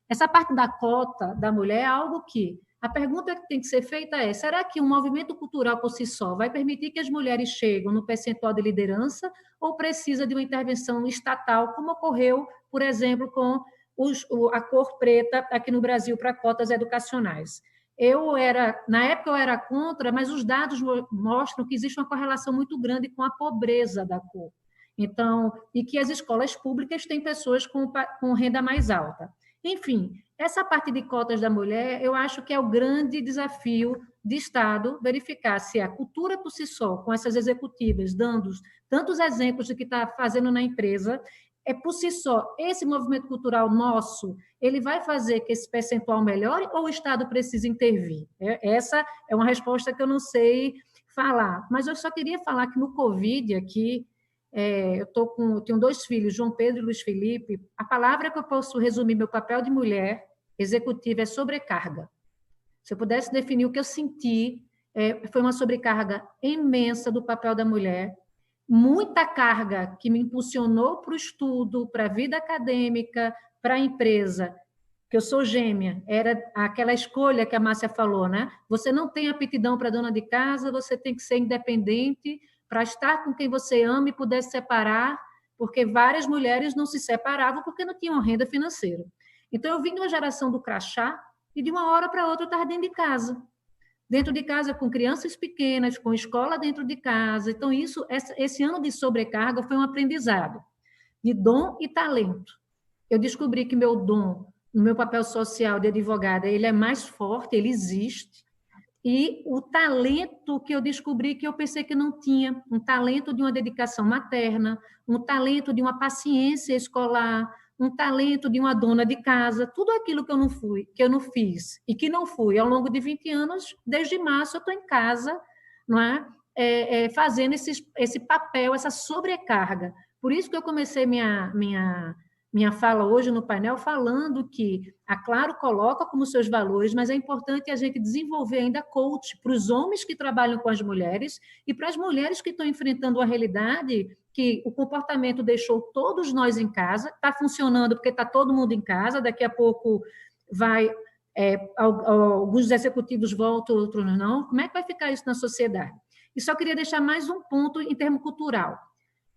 essa parte da cota da mulher é algo que... A pergunta que tem que ser feita é, será que um movimento cultural por si só vai permitir que as mulheres cheguem no percentual de liderança, ou precisa de uma intervenção estatal, como ocorreu, por exemplo, com a cor preta aqui no Brasil para cotas educacionais? Na época eu era contra, mas os dados mostram que existe uma correlação muito grande com a pobreza da cor. Então, e que as escolas públicas têm pessoas com renda mais alta. Enfim, essa parte de cotas da mulher, eu acho que é o grande desafio de Estado verificar se a cultura por si só, com essas executivas dando tantos exemplos de que está fazendo na empresa, por si só, esse movimento cultural nosso, ele vai fazer que esse percentual melhore ou o Estado precisa intervir? Essa é uma resposta que eu não sei falar, mas eu só queria falar que no Covid aqui, eu tenho 2 filhos, João Pedro e Luiz Felipe, a palavra que eu posso resumir meu papel de mulher executiva é sobrecarga. Se eu pudesse definir o que eu senti, foi uma sobrecarga imensa do papel da mulher, muita carga que me impulsionou para o estudo, para a vida acadêmica, para a empresa, que eu sou gêmea, era aquela escolha que a Márcia falou, né? Você não tem aptidão para dona de casa, você tem que ser independente para estar com quem você ama e puder se separar, porque várias mulheres não se separavam porque não tinham renda financeira. Então, eu vim de uma geração do crachá e de uma hora para outra eu estava dentro de casa. Dentro de casa com crianças pequenas, com escola dentro de casa. Então, esse ano de sobrecarga foi um aprendizado de dom e talento. Eu descobri que meu dom, no meu papel social de advogada, ele é mais forte, ele existe. E o talento que eu descobri que eu pensei que não tinha, um talento de uma dedicação materna, um talento de uma paciência escolar, um talento de uma dona de casa, tudo aquilo que eu não fiz e que não fui ao longo de 20 anos, desde março eu estou em casa, não é? Fazendo esse papel, essa sobrecarga. Por isso que eu comecei minha fala hoje no painel falando que a Claro coloca como seus valores, mas é importante a gente desenvolver ainda coach para os homens que trabalham com as mulheres e para as mulheres que estão enfrentando a realidade que o comportamento deixou todos nós em casa, está funcionando porque está todo mundo em casa, daqui a pouco alguns executivos voltam, outros não. Como é que vai ficar isso na sociedade? E só queria deixar mais um ponto em termo cultural.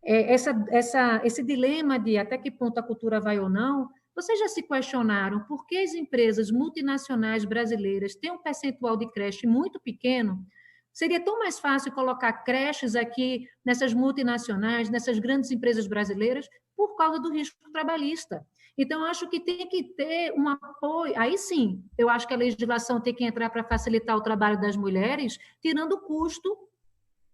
Esse dilema de até que ponto a cultura vai ou não, vocês já se questionaram por que as empresas multinacionais brasileiras têm um percentual de creche muito pequeno? Seria tão mais fácil colocar creches aqui nessas multinacionais, nessas grandes empresas brasileiras, por causa do risco trabalhista. Então, acho que tem que ter um apoio. Aí sim, eu acho que a legislação tem que entrar para facilitar o trabalho das mulheres, tirando o custo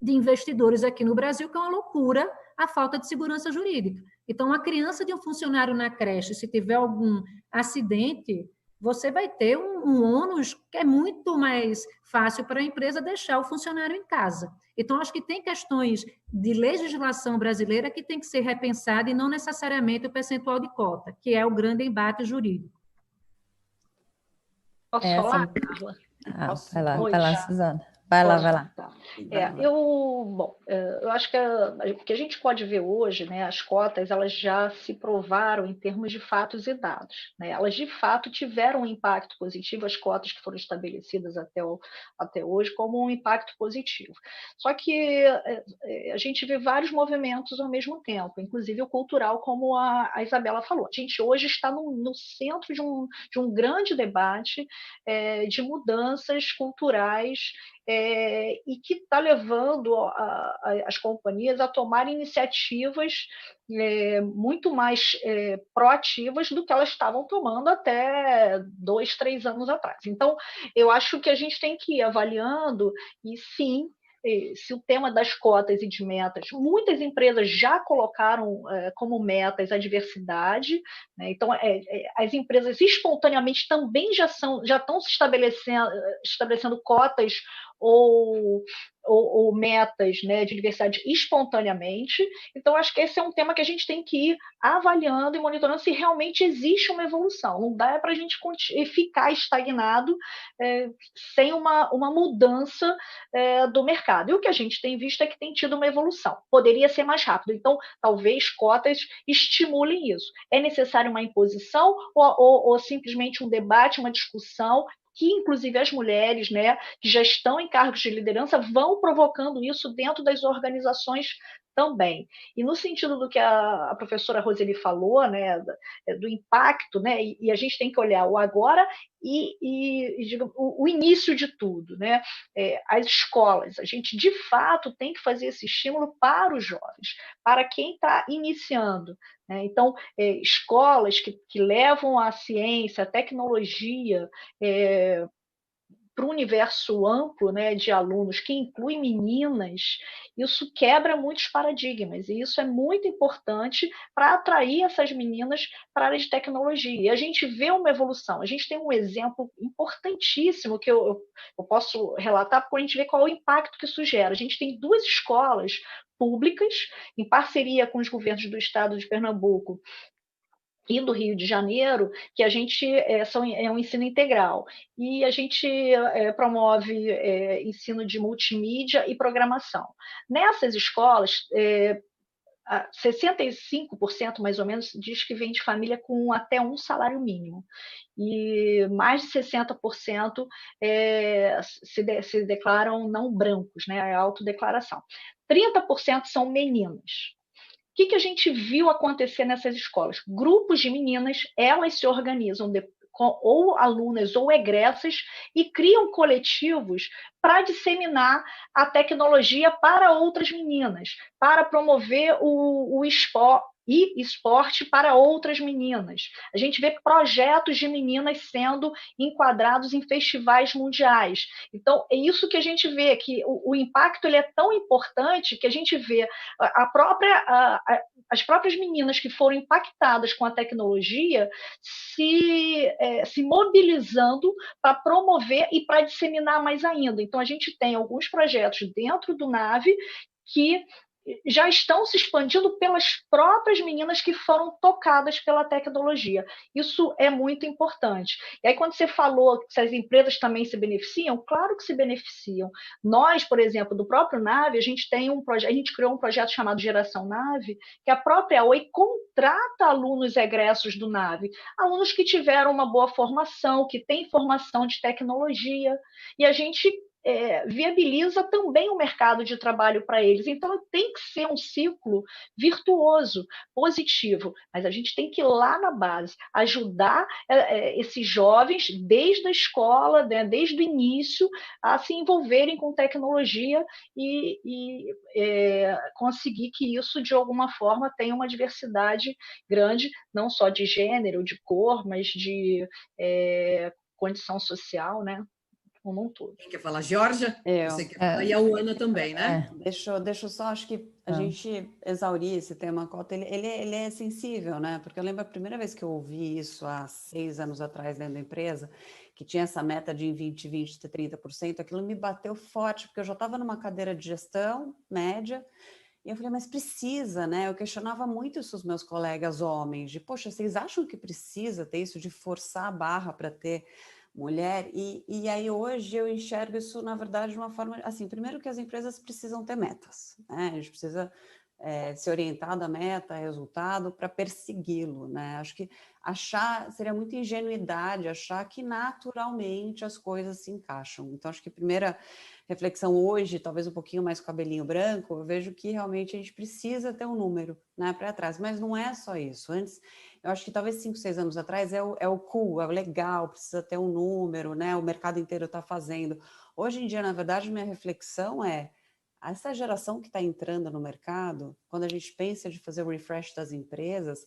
de investidores aqui no Brasil, que é uma loucura a falta de segurança jurídica. Então, a criança de um funcionário na creche, se tiver algum acidente, você vai ter um ônus que é muito mais fácil para a empresa deixar o funcionário em casa. Então, acho que tem questões de legislação brasileira que tem que ser repensada e não necessariamente o percentual de cota, que é o grande embate jurídico. Posso falar, Carla? Vai lá, Suzana. Vai lá. Tá. Eu acho que o que a gente pode ver hoje, né, as cotas, elas já se provaram em termos de fatos e dados, né? Elas, de fato, tiveram um impacto positivo, as cotas que foram estabelecidas até hoje, como um impacto positivo. Só que a gente vê vários movimentos ao mesmo tempo, inclusive o cultural, como a Isabela falou. A gente hoje está no centro de um grande debate de mudanças culturais, e que está levando as companhias a tomar iniciativas muito mais proativas do que elas estavam tomando até 2, 3 anos atrás. Então, eu acho que a gente tem que ir avaliando e, sim, se o tema das cotas e de metas, muitas empresas já colocaram como metas a diversidade, né? Então, as empresas espontaneamente também já estão se estabelecendo cotas ou metas, né, de diversidade espontaneamente. Então, acho que esse é um tema que a gente tem que ir avaliando e monitorando se realmente existe uma evolução. Não dá para a gente ficar estagnado sem uma mudança do mercado. E o que a gente tem visto é que tem tido uma evolução. Poderia ser mais rápido. Então, talvez cotas estimulem isso. É necessário uma imposição ou simplesmente um debate, uma discussão, que inclusive as mulheres, né, que já estão em cargos de liderança, vão provocando isso dentro das organizações também. E no sentido do que a professora Roseli falou, né, do impacto, né, e a gente tem que olhar o agora e o início de tudo, né, as escolas, a gente de fato tem que fazer esse estímulo para os jovens, para quem está iniciando, né? Então, escolas que levam a ciência, a tecnologia, para o universo amplo, né, de alunos, que inclui meninas, isso quebra muitos paradigmas, e isso é muito importante para atrair essas meninas para a área de tecnologia. E a gente vê uma evolução. A gente tem um exemplo importantíssimo que eu posso relatar, porque a gente vê qual é o impacto que isso gera. A gente tem 2 escolas públicas, em parceria com os governos do estado de Pernambuco e do Rio de Janeiro, que a gente é um ensino integral. E a gente promove ensino de multimídia e programação. Nessas escolas, 65% mais ou menos diz que vem de família com até um salário mínimo. E mais de 60% se declaram não brancos, né? É a autodeclaração. 30% são meninas. O que a gente viu acontecer nessas escolas? Grupos de meninas, elas se organizam ou alunas ou egressas e criam coletivos para disseminar a tecnologia para outras meninas, para promover o esporte para outras meninas. A gente vê projetos de meninas sendo enquadrados em festivais mundiais. Então, é isso que a gente vê, que o impacto ele é tão importante que a gente vê as próprias meninas que foram impactadas com a tecnologia se mobilizando para promover e para disseminar mais ainda. Então, a gente tem alguns projetos dentro do NAVE que já estão se expandindo pelas próprias meninas que foram tocadas pela tecnologia. Isso é muito importante. E aí, quando você falou que as empresas também se beneficiam, claro que se beneficiam. Nós, por exemplo, do próprio NAVE, a gente criou um projeto chamado Geração NAVE, que a própria Oi contrata alunos egressos do NAVE, alunos que tiveram uma boa formação, que têm formação de tecnologia, e a gente viabiliza também o mercado de trabalho para eles. Então, tem que ser um ciclo virtuoso, positivo, mas a gente tem que ir lá na base, ajudar esses jovens desde a escola, né, desde o início, a se envolverem com tecnologia e conseguir que isso, de alguma forma, tenha uma diversidade grande, não só de gênero, de cor, mas de condição social, né? Como um todo. Quem quer falar? Georgia? Você quer falar? E a Ana também, né? Deixa eu só, acho que a gente exaurir esse tema, Cota, ele é sensível, né? Porque eu lembro a primeira vez que eu ouvi isso há 6 anos atrás dentro da empresa, que tinha essa meta de em 2020 ter 30%, aquilo me bateu forte, porque eu já estava numa cadeira de gestão média, e eu falei, mas precisa, né? Eu questionava muito isso os meus colegas homens, de, poxa, vocês acham que precisa ter isso, de forçar a barra para ter mulher? E aí hoje eu enxergo isso, na verdade, de uma forma, assim, primeiro que as empresas precisam ter metas, né? A gente precisa se orientar da meta, resultado, para persegui-lo, né? Acho que seria muita ingenuidade achar que naturalmente as coisas se encaixam. Então, acho que a primeira reflexão hoje, talvez um pouquinho mais com cabelinho branco, eu vejo que realmente a gente precisa ter um número, né, para trás, mas não é só isso. Antes, eu acho que talvez 5, 6 anos atrás é o cool, é o legal, precisa ter um número, né, o mercado inteiro está fazendo. Hoje em dia, na verdade, minha reflexão é essa geração que está entrando no mercado, quando a gente pensa de fazer o refresh das empresas,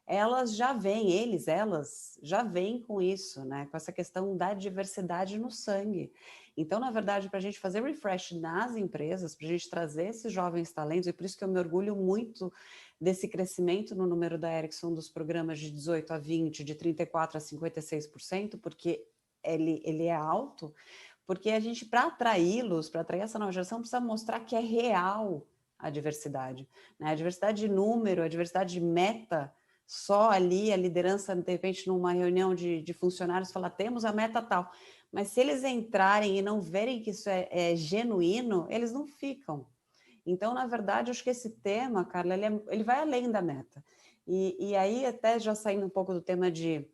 elas já vêm com isso, né? Com essa questão da diversidade no sangue. Então, na verdade, para a gente fazer refresh nas empresas, para a gente trazer esses jovens talentos, e por isso que eu me orgulho muito desse crescimento no número da Ericsson dos programas de 18 a 20, de 34% a 56%, porque ele é alto, porque a gente, para atraí-los, para atrair essa nova geração, precisa mostrar que é real a diversidade, né? A diversidade de número, a diversidade de meta, só ali a liderança, de repente, numa reunião de funcionários, fala, temos a meta tal. Mas se eles entrarem e não verem que isso é genuíno, eles não ficam. Então, na verdade, acho que esse tema, Carla, ele vai além da meta. E aí, até já saindo um pouco do tema de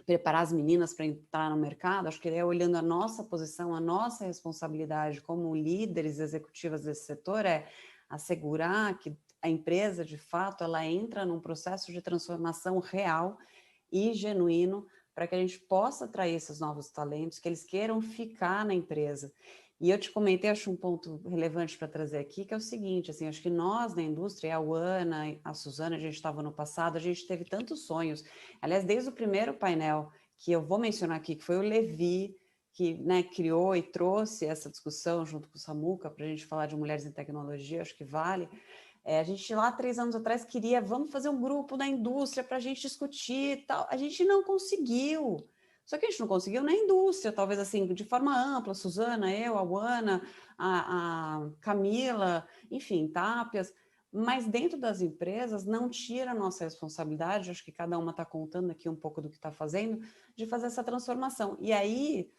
preparar as meninas para entrar no mercado, acho que é olhando a nossa posição, a nossa responsabilidade como líderes executivas desse setor, é assegurar que a empresa, de fato, ela entra num processo de transformação real e genuíno para que a gente possa atrair esses novos talentos, que eles queiram ficar na empresa. E eu te comentei, acho um ponto relevante para trazer aqui, que é o seguinte, assim, acho que nós na indústria, a Ana, a Suzana, a gente estava no passado, a gente teve tantos sonhos. Aliás, desde o primeiro painel, que eu vou mencionar aqui, que foi o Levi, que, né, criou e trouxe essa discussão junto com o Samuca para a gente falar de mulheres em tecnologia, acho que vale. A gente lá 3 anos atrás queria, vamos fazer um grupo da indústria para a gente discutir e tal. A gente não conseguiu. Só que a gente não conseguiu na indústria, talvez assim, de forma ampla, Suzana, eu, a Uana, a Camila, enfim, Tápias, mas dentro das empresas não tira a nossa responsabilidade, acho que cada uma está contando aqui um pouco do que está fazendo, de fazer essa transformação. E aí,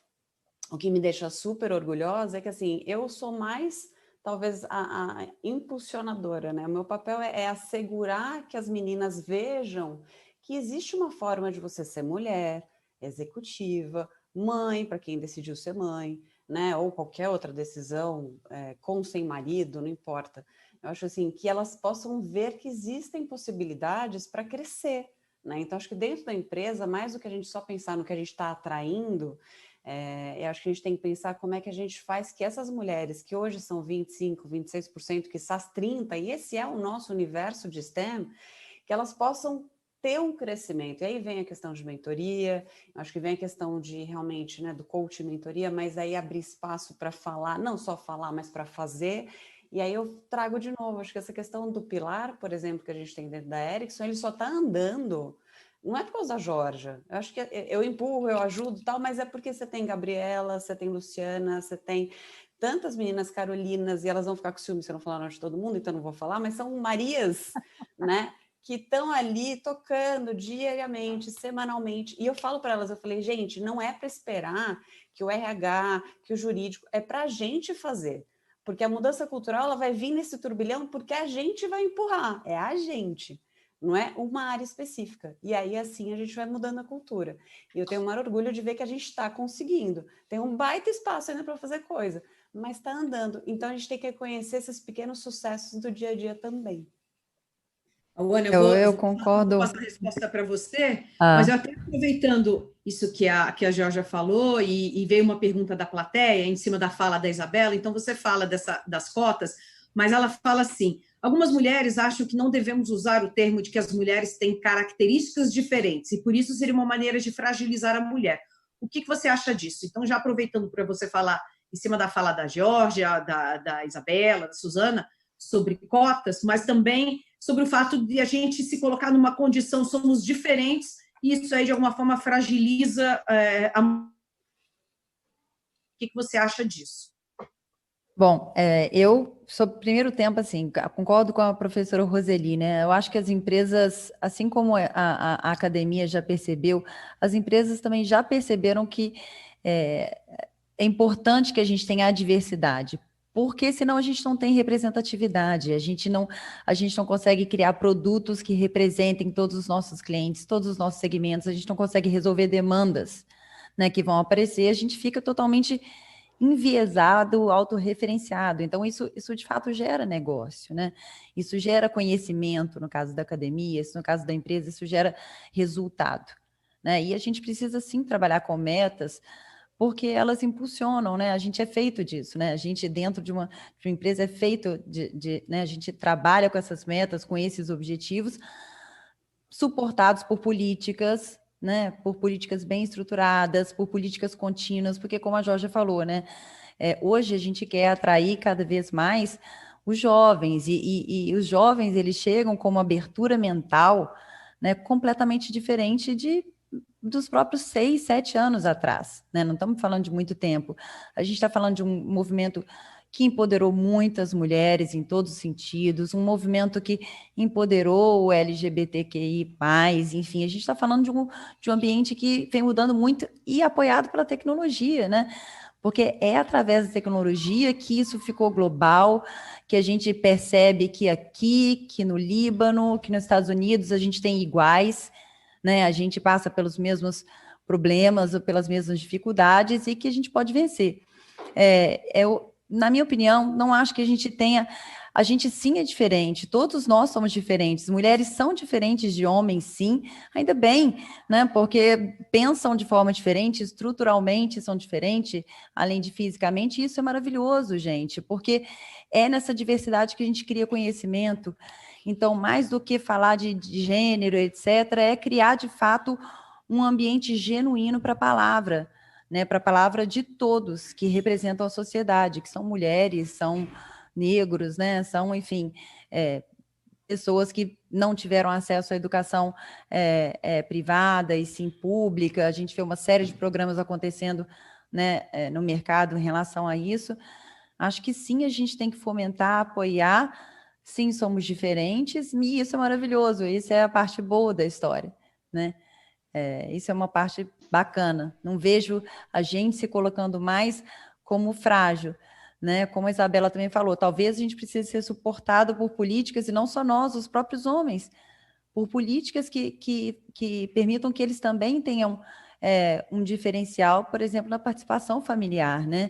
o que me deixa super orgulhosa é que assim, eu sou mais talvez a impulsionadora, né? O meu papel é assegurar que as meninas vejam que existe uma forma de você ser mulher, executiva, mãe, para quem decidiu ser mãe, né? Ou qualquer outra decisão, com ou sem marido, não importa. Eu acho assim, que elas possam ver que existem possibilidades para crescer, né? Então, acho que dentro da empresa, mais do que a gente só pensar no que a gente está atraindo, eu acho que a gente tem que pensar como é que a gente faz que essas mulheres, que hoje são 25%, 26%, quizás 30%, e esse é o nosso universo de STEM, que elas possam ter um crescimento. E aí vem a questão de mentoria, acho que vem a questão de realmente, né, do coach e mentoria, mas aí abrir espaço para falar, não só falar, mas para fazer. E aí eu trago de novo, acho que essa questão do pilar, por exemplo, que a gente tem dentro da Ericsson, ele só está andando. Não é por causa da Georgia. Eu acho que eu empurro, eu ajudo e tal, mas é porque você tem Gabriela, você tem Luciana, você tem tantas meninas Carolinas, e elas vão ficar com ciúme se eu não falar o nome de todo mundo, então não vou falar, mas são Marias, né? Que estão ali tocando diariamente, semanalmente. E eu falo para elas, eu falei, gente, não é para esperar que o RH, que o jurídico, é para a gente fazer. Porque a mudança cultural ela vai vir nesse turbilhão porque a gente vai empurrar, é a gente. Não é uma área específica. E aí, assim, a gente vai mudando a cultura. E eu tenho o maior orgulho de ver que a gente está conseguindo. Tem um baita espaço ainda para fazer coisa, mas está andando. Então, a gente tem que reconhecer esses pequenos sucessos do dia a dia também. Ana, Eu vou concordo. passar a resposta para você, mas eu até aproveitando isso que a Georgia falou, e veio uma pergunta da plateia em cima da fala da Isabela, então você fala das cotas, mas ela fala assim, algumas mulheres acham que não devemos usar o termo de que as mulheres têm características diferentes, e por isso seria uma maneira de fragilizar a mulher. O que você acha disso? Então, já aproveitando para você falar em cima da fala da Georgia, da Isabela, da Suzana, sobre cotas, mas também sobre o fato de a gente se colocar numa condição, somos diferentes, e isso aí, de alguma forma, fragiliza a... O que você acha disso? Bom, eu, sobre o primeiro tempo, assim, concordo com a professora Roseli, né? Eu acho que as empresas, assim como a academia já percebeu, as empresas também já perceberam que é importante que a gente tenha a diversidade, porque senão a gente não tem representatividade, a gente não consegue criar produtos que representem todos os nossos clientes, todos os nossos segmentos, a gente não consegue resolver demandas, né, que vão aparecer, a gente fica totalmente enviesado, autorreferenciado. Então, isso de fato gera negócio, né? Isso gera conhecimento, no caso da academia, isso no caso da empresa, isso gera resultado, né? E a gente precisa, sim, trabalhar com metas, porque elas impulsionam, né? A gente é feito disso, né? A gente, dentro de uma empresa, é feito né? A gente trabalha com essas metas, com esses objetivos, suportados por políticas, né? Por políticas bem estruturadas, por políticas contínuas, porque, como a Georgia falou, né? Hoje a gente quer atrair cada vez mais os jovens, e os jovens, eles chegam com uma abertura mental, né? Completamente diferente dos próprios 6, 7 anos atrás, né? Não estamos falando de muito tempo. A gente está falando de um movimento que empoderou muitas mulheres em todos os sentidos, um movimento que empoderou o LGBTQI+, enfim, a gente está falando de um ambiente que vem mudando muito e apoiado pela tecnologia, né? Porque é através da tecnologia que isso ficou global, que a gente percebe que aqui, que no Líbano, que nos Estados Unidos, a gente tem iguais, né? A gente passa pelos mesmos problemas ou pelas mesmas dificuldades e que a gente pode vencer. Na minha opinião, não acho que a gente tenha... A gente sim é diferente, todos nós somos diferentes, mulheres são diferentes de homens, sim, ainda bem, né? Porque pensam de forma diferente, estruturalmente são diferentes, além de fisicamente, e isso é maravilhoso, gente, porque é nessa diversidade que a gente cria conhecimento. Então, mais do que falar de gênero, etc., é criar, de fato, um ambiente genuíno para a palavra, né, para a palavra de todos que representam a sociedade, que são mulheres, são negros, né, são, enfim, pessoas que não tiveram acesso à educação privada e sim pública. A gente vê uma série de programas acontecendo, né, no mercado em relação a isso. Acho que sim, a gente tem que fomentar, apoiar. Sim, somos diferentes e isso é maravilhoso. Isso é a parte boa da história, né? Isso é uma parte bacana. Não vejo a gente se colocando mais como frágil, né? Como a Isabela também falou, talvez a gente precise ser suportado por políticas, e não só nós, os próprios homens, por políticas que permitam que eles também tenham um diferencial, por exemplo, na participação familiar, né?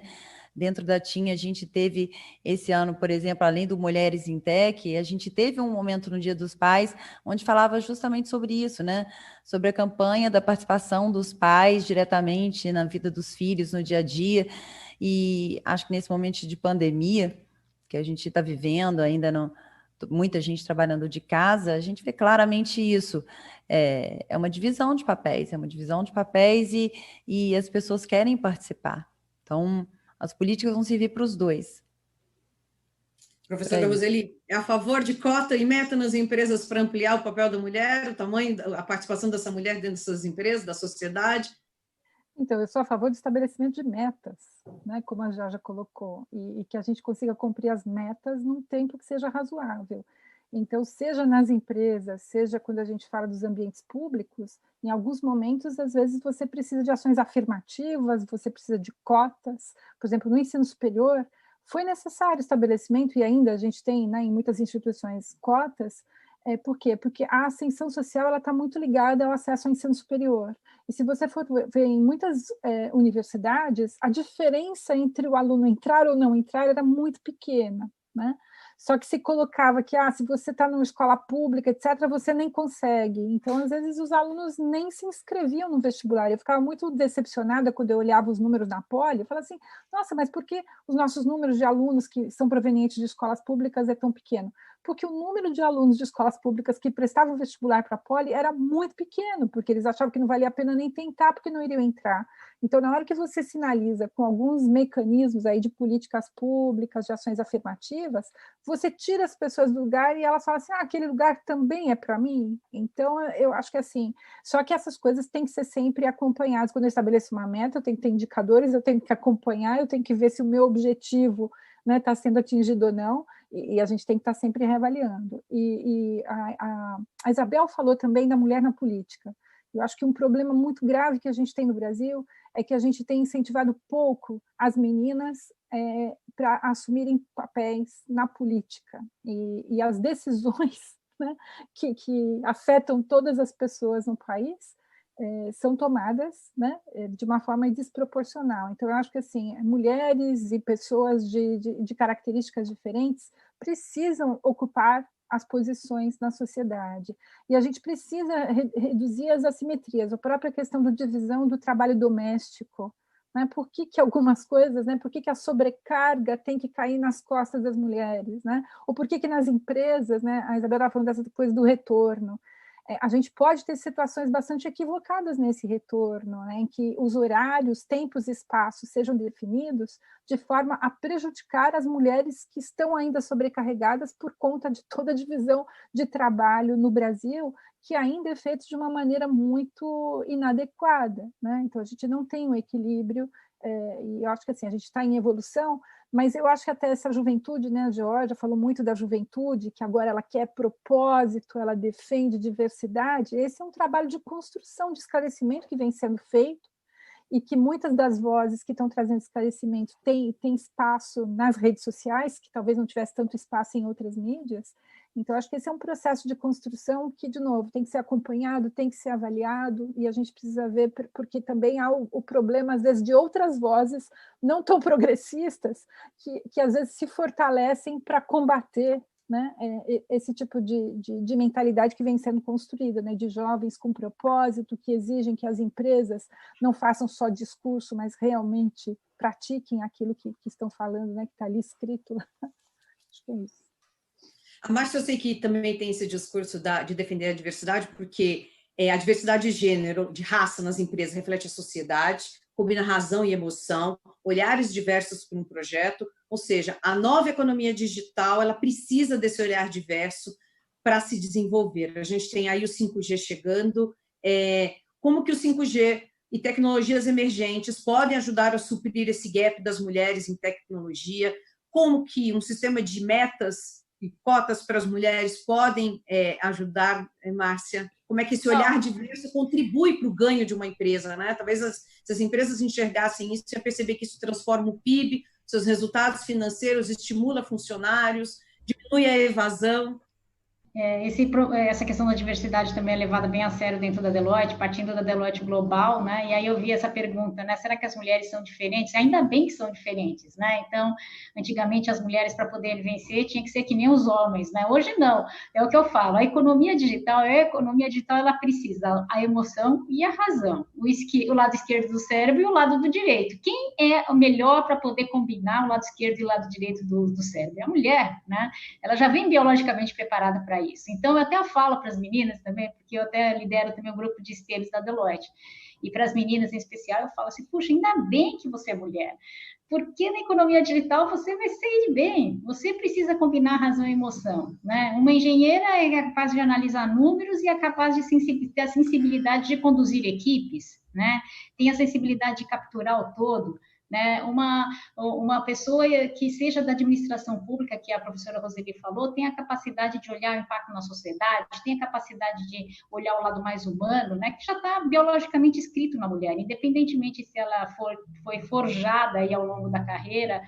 Dentro da TIM, a gente teve esse ano, por exemplo, além do Mulheres em Tech, a gente teve um momento no Dia dos Pais, onde falava justamente sobre isso, né? Sobre a campanha da participação dos pais diretamente na vida dos filhos, no dia a dia. E acho que nesse momento de pandemia, que a gente está vivendo, ainda não, muita gente trabalhando de casa, a gente vê claramente isso. É uma divisão de papéis, e as pessoas querem participar. Então, as políticas vão servir para os dois. Professora Roseli, é a favor de cota e meta nas empresas para ampliar o papel da mulher, o tamanho, a participação dessa mulher dentro dessas empresas, da sociedade? Então, eu sou a favor do estabelecimento de metas, né, como a Jaja colocou, e que a gente consiga cumprir as metas num tempo que seja razoável. Então, seja nas empresas, seja quando a gente fala dos ambientes públicos, em alguns momentos, às vezes, você precisa de ações afirmativas, você precisa de cotas. Por exemplo, no ensino superior, foi necessário estabelecimento, e ainda a gente tem, né, em muitas instituições, cotas. Por quê? Porque a ascensão social está muito ligada ao acesso ao ensino superior. E se você for ver em muitas universidades, a diferença entre o aluno entrar ou não entrar era muito pequena, né? Só que se colocava que, se você está numa escola pública, etc., você nem consegue. Então, às vezes, os alunos nem se inscreviam no vestibular. Eu ficava muito decepcionada quando eu olhava os números da Poli. Eu falava assim, nossa, mas por que os nossos números de alunos que são provenientes de escolas públicas é tão pequeno? Porque o número de alunos de escolas públicas que prestavam vestibular para a Poli era muito pequeno, porque eles achavam que não valia a pena nem tentar, porque não iriam entrar. Então, na hora que você sinaliza com alguns mecanismos aí de políticas públicas, de ações afirmativas, você tira as pessoas do lugar e elas falam assim, aquele lugar também é para mim? Então, eu acho que assim, só que essas coisas têm que ser sempre acompanhadas. Quando eu estabeleço uma meta, eu tenho que ter indicadores, eu tenho que acompanhar, eu tenho que ver se o meu objetivo está sendo atingido ou não, e a gente tem que estar sempre reavaliando. E a Isabel falou também da mulher na política. Eu acho que um problema muito grave que a gente tem no Brasil é que a gente tem incentivado pouco as meninas para assumirem papéis na política. E as decisões, né, que afetam todas as pessoas no país são tomadas, né, de uma forma desproporcional. Então, eu acho que assim, mulheres e pessoas de características diferentes precisam ocupar as posições na sociedade. E a gente precisa reduzir as assimetrias, a própria questão da divisão do trabalho doméstico. Né? Por que algumas coisas, né? Por que a sobrecarga tem que cair nas costas das mulheres? Né? Ou por que nas empresas, né? A Isabela estava falando dessa coisa do retorno. A gente pode ter situações bastante equivocadas nesse retorno, né, em que os horários, tempos e espaços sejam definidos de forma a prejudicar as mulheres que estão ainda sobrecarregadas por conta de toda a divisão de trabalho no Brasil, que ainda é feito de uma maneira muito inadequada. Né? Então, a gente não tem um equilíbrio, e eu acho que assim, a gente está em evolução, mas eu acho que até essa juventude, né, a Georgia falou muito da juventude, que agora ela quer propósito, ela defende diversidade. Esse é um trabalho de construção, de esclarecimento que vem sendo feito, e que muitas das vozes que estão trazendo esclarecimento têm espaço nas redes sociais, que talvez não tivesse tanto espaço em outras mídias. Então, acho que esse é um processo de construção que, de novo, tem que ser acompanhado, tem que ser avaliado, e a gente precisa ver, porque também há o problema, às vezes, de outras vozes não tão progressistas, que às vezes se fortalecem para combater, né, esse tipo de mentalidade que vem sendo construída, né, de jovens com propósito, que exigem que as empresas não façam só discurso, mas realmente pratiquem aquilo que estão falando, né, que está ali escrito. Acho que é isso. A Márcia, eu sei que também tem esse discurso de defender a diversidade, porque a diversidade de gênero, de raça nas empresas reflete a sociedade, combina razão e emoção, olhares diversos para um projeto, ou seja, a nova economia digital, ela precisa desse olhar diverso para se desenvolver. A gente tem aí o 5G chegando, como que o 5G e tecnologias emergentes podem ajudar a suprir esse gap das mulheres em tecnologia, como que um sistema de metas e cotas para as mulheres podem ajudar, Márcia? Como é que esse olhar diverso contribui para o ganho de uma empresa, né? Talvez se as empresas enxergassem isso, ia perceber que isso transforma o PIB, seus resultados financeiros, estimula funcionários, diminui a evasão. Essa questão da diversidade também é levada bem a sério dentro da Deloitte, partindo da Deloitte Global, né? E aí eu vi essa pergunta, né? Será que as mulheres são diferentes? Ainda bem que são diferentes, né? Então, antigamente as mulheres para poderem vencer tinha que ser que nem os homens, né? Hoje não. É o que eu falo. A economia digital, ela precisa a emoção e a razão, o lado esquerdo do cérebro e o lado do direito. Quem é o melhor para poder combinar o lado esquerdo e o lado direito do cérebro? É a mulher, né? Ela já vem biologicamente preparada para isso. Então, eu até falo para as meninas também, porque eu até lidero também o grupo de espelhos da Deloitte, e para as meninas em especial, eu falo assim, puxa, ainda bem que você é mulher, porque na economia digital você vai sair bem, você precisa combinar razão e emoção, né? Uma engenheira é capaz de analisar números e é capaz de ter a sensibilidade de conduzir equipes, né? Tem a sensibilidade de capturar o todo, né? Uma pessoa que seja da administração pública, que a professora Roseli falou, tem a capacidade de olhar o impacto na sociedade, tem a capacidade de olhar o lado mais humano, né? Que já está biologicamente escrito na mulher, independentemente se ela foi forjada aí ao longo da carreira,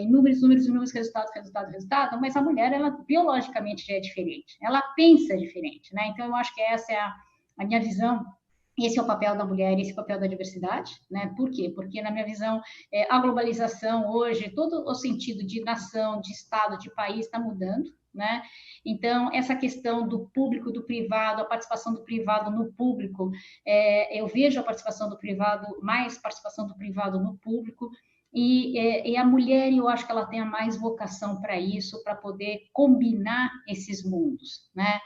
números, resultado, mas a mulher, ela biologicamente já é diferente, ela pensa diferente, né? Então, eu acho que essa é a minha visão. Esse é o papel da mulher, esse é o papel da diversidade, né? Por quê? Porque, na minha visão, a globalização hoje, todo o sentido de nação, de Estado, de país está mudando, né? Então, essa questão do público, do privado, a participação do privado no público, eu vejo a participação do privado, mais participação do privado no público, e a mulher, eu acho que ela tem a mais vocação para isso, para poder combinar esses mundos, né?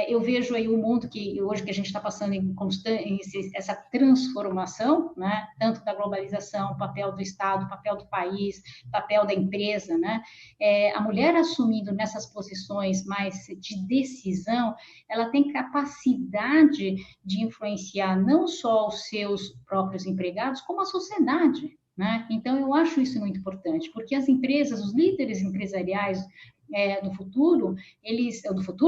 Eu vejo aí o mundo que hoje que a gente está passando em essa transformação, né? Tanto da globalização, papel do Estado, papel do país, papel da empresa, né? A mulher assumindo nessas posições mais de decisão, ela tem capacidade de influenciar não só os seus próprios empregados, como a sociedade, né? Então, eu acho isso muito importante, porque as empresas, os líderes empresariais do futuro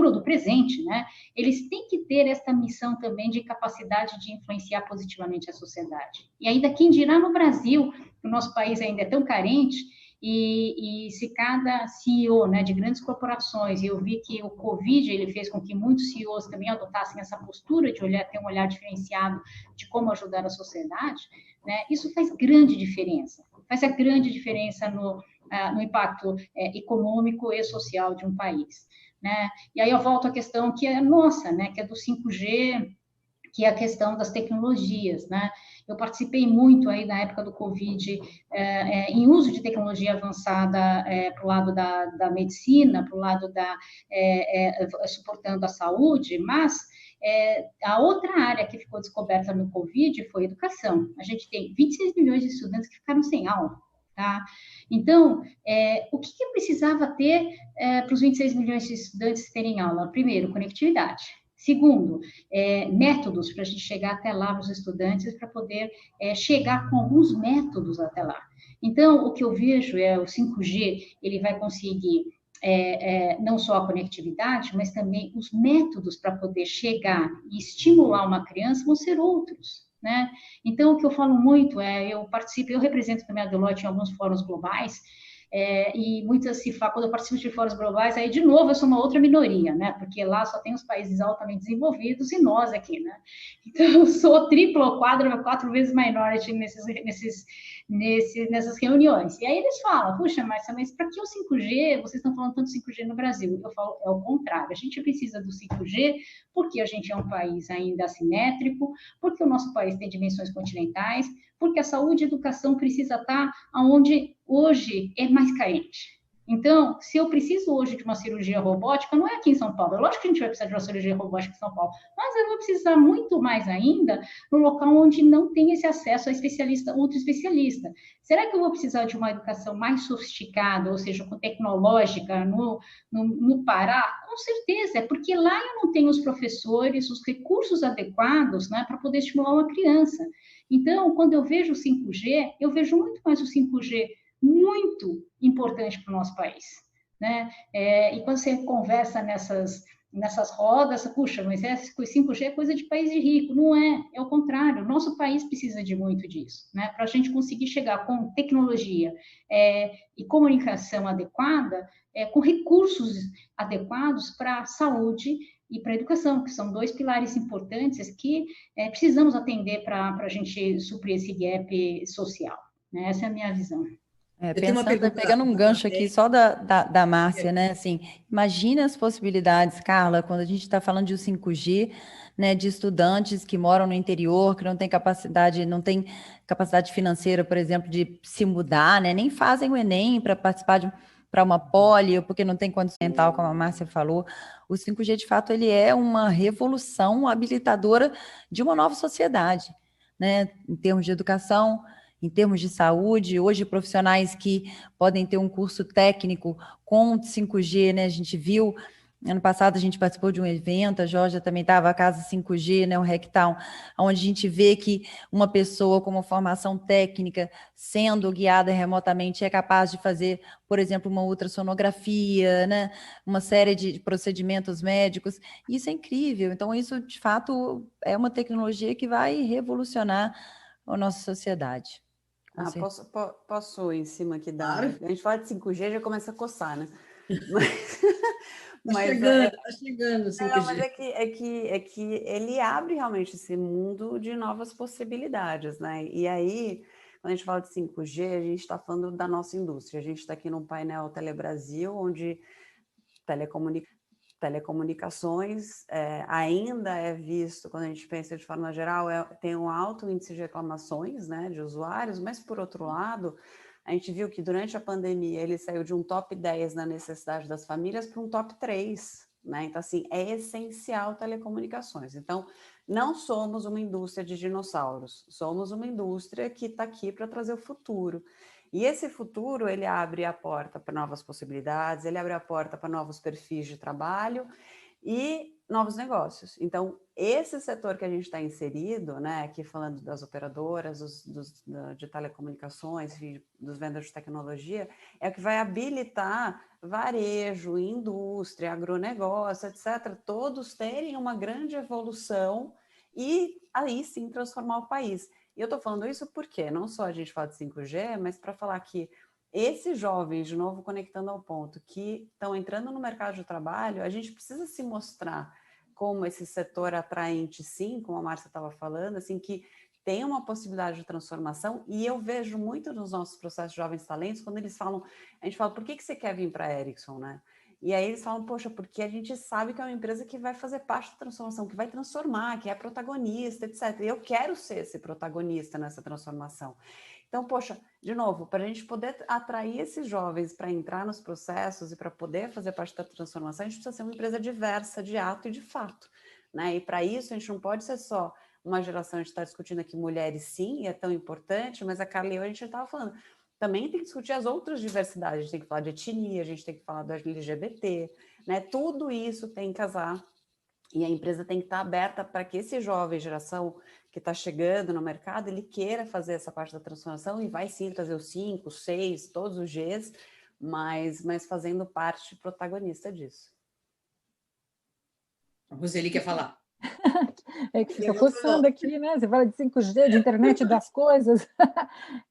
ou do presente, né? Eles têm que ter essa missão também de capacidade de influenciar positivamente a sociedade. E ainda quem dirá no Brasil, que o nosso país ainda é tão carente, e se cada CEO, né, de grandes corporações, e eu vi que o Covid ele fez com que muitos CEOs também adotassem essa postura de ter um olhar diferenciado de como ajudar a sociedade, né, isso faz grande diferença. Faz a grande diferença no impacto econômico e social de um país, né? E aí eu volto à questão que é nossa, né, que é do 5G, que é a questão das tecnologias, né? Eu participei muito aí na época do Covid em uso de tecnologia avançada para o lado da medicina, para o lado suportando a saúde, mas a outra área que ficou descoberta no Covid foi a educação. A gente tem 26 milhões de estudantes que ficaram sem aula, tá? Então, o que precisava ter para os 26 milhões de estudantes terem aula? Primeiro, conectividade. Segundo, métodos para a gente chegar até lá nos estudantes, para poder chegar com alguns métodos até lá. Então, o que eu vejo o 5G, ele vai conseguir não só a conectividade, mas também os métodos para poder chegar e estimular uma criança vão ser outros, né? Então, o que eu falo muito eu represento também a Deloitte em alguns fóruns globais, e muitas se falam, quando eu participo de fóruns globais, aí de novo eu sou uma outra minoria, né? Porque lá só tem os países altamente desenvolvidos e nós aqui, né? Então eu sou triplo ou quatro vezes minority nessas reuniões. E aí eles falam, puxa, Márcia, mas para que o 5G? Vocês estão falando tanto 5G no Brasil. Eu falo, é o contrário. A gente precisa do 5G porque a gente é um país ainda assimétrico, porque o nosso país tem dimensões continentais, porque a saúde e a educação precisa estar onde hoje é mais carente. Então, se eu preciso hoje de uma cirurgia robótica, não é aqui em São Paulo. É lógico que a gente vai precisar de uma cirurgia robótica em São Paulo, mas eu vou precisar muito mais ainda no local onde não tem esse acesso a especialista, ultra especialista. Será que eu vou precisar de uma educação mais sofisticada, ou seja, tecnológica, no Pará? Com certeza, é porque lá eu não tenho os professores, os recursos adequados, né, para poder estimular uma criança. Então, quando eu vejo o 5G, eu vejo muito mais o 5G muito importante para o nosso país, né? E quando você conversa nessas rodas, puxa, mas 5G é coisa de país rico. Não é, é o contrário. Nosso país precisa de muito disso, né? Para a gente conseguir chegar com tecnologia e comunicação adequada, com recursos adequados para a saúde e para a educação, que são dois pilares importantes que precisamos atender para a gente suprir esse gap social, né? Essa é a minha visão. Pensando, pegando um gancho aqui só da Márcia, né? Assim, imagina as possibilidades, Carla, quando a gente está falando de 5G, né, de estudantes que moram no interior, que não tem capacidade financeira, por exemplo, de se mudar, né? Nem fazem o Enem para participar para uma poli, ou porque não tem condição mental, como a Márcia falou. O 5G, de fato, ele é uma revolução habilitadora de uma nova sociedade, né? Em termos de educação, em termos de saúde. Hoje, profissionais que podem ter um curso técnico com 5G, né? A gente viu, ano passado a gente participou de um evento, a Georgia também estava, a Casa 5G, né? Um Hacktown, onde a gente vê que uma pessoa com uma formação técnica, sendo guiada remotamente, é capaz de fazer, por exemplo, uma ultrassonografia, né? Uma série de procedimentos médicos. Isso é incrível. Então, isso, de fato, é uma tecnologia que vai revolucionar a nossa sociedade. Posso ir em cima aqui da... Claro. A gente fala de 5G, já começa a coçar, né? Tá chegando, tá chegando o 5G. Mas é que ele abre realmente esse mundo de novas possibilidades, né? E aí, quando a gente fala de 5G, a gente está falando da nossa indústria. A gente está aqui num painel Telebrasil, onde telecomunicações ainda é visto, quando a gente pensa de forma geral, tem um alto índice de reclamações, né, de usuários, mas, por outro lado, a gente viu que durante a pandemia ele saiu de um top 10 na necessidade das famílias para um top 3, né? Então, assim, é essencial telecomunicações. Então, não somos uma indústria de dinossauros, somos uma indústria que está aqui para trazer o futuro. E esse futuro, ele abre a porta para novas possibilidades, ele abre a porta para novos perfis de trabalho e novos negócios. Então, esse setor que a gente está inserido, né, aqui falando das operadoras, de telecomunicações, dos vendedores de tecnologia, é o que vai habilitar varejo, indústria, agronegócio, etc., todos terem uma grande evolução e aí sim transformar o país. E eu estou falando isso porque não só a gente fala de 5G, mas para falar que esses jovens, de novo, conectando ao ponto, que estão entrando no mercado de trabalho, a gente precisa se mostrar como esse setor atraente, sim, como a Márcia estava falando, assim, que tem uma possibilidade de transformação, e eu vejo muito nos nossos processos de jovens talentos, quando eles falam, a gente fala, por que você quer vir para a Ericsson, né? E aí eles falam, poxa, porque a gente sabe que é uma empresa que vai fazer parte da transformação, que vai transformar, que é protagonista, etc. E eu quero ser esse protagonista nessa transformação. Então, poxa, de novo, para a gente poder atrair esses jovens para entrar nos processos e para poder fazer parte da transformação, a gente precisa ser uma empresa diversa de ato e de fato, né? E para isso a gente não pode ser só uma geração, a gente está discutindo aqui mulheres sim, e é tão importante, mas a Carla e eu, a gente estava falando, também tem que discutir as outras diversidades, a gente tem que falar de etnia, a gente tem que falar do LGBT, né? Tudo isso tem que casar e a empresa tem que estar aberta para que esse jovem geração que está chegando no mercado, ele queira fazer essa parte da transformação e vai sim trazer os 5, 6, todos os Gs, mas fazendo parte protagonista disso. A Roseli quer falar. É que fica coçando aqui, né? Você fala de 5G, de internet das coisas.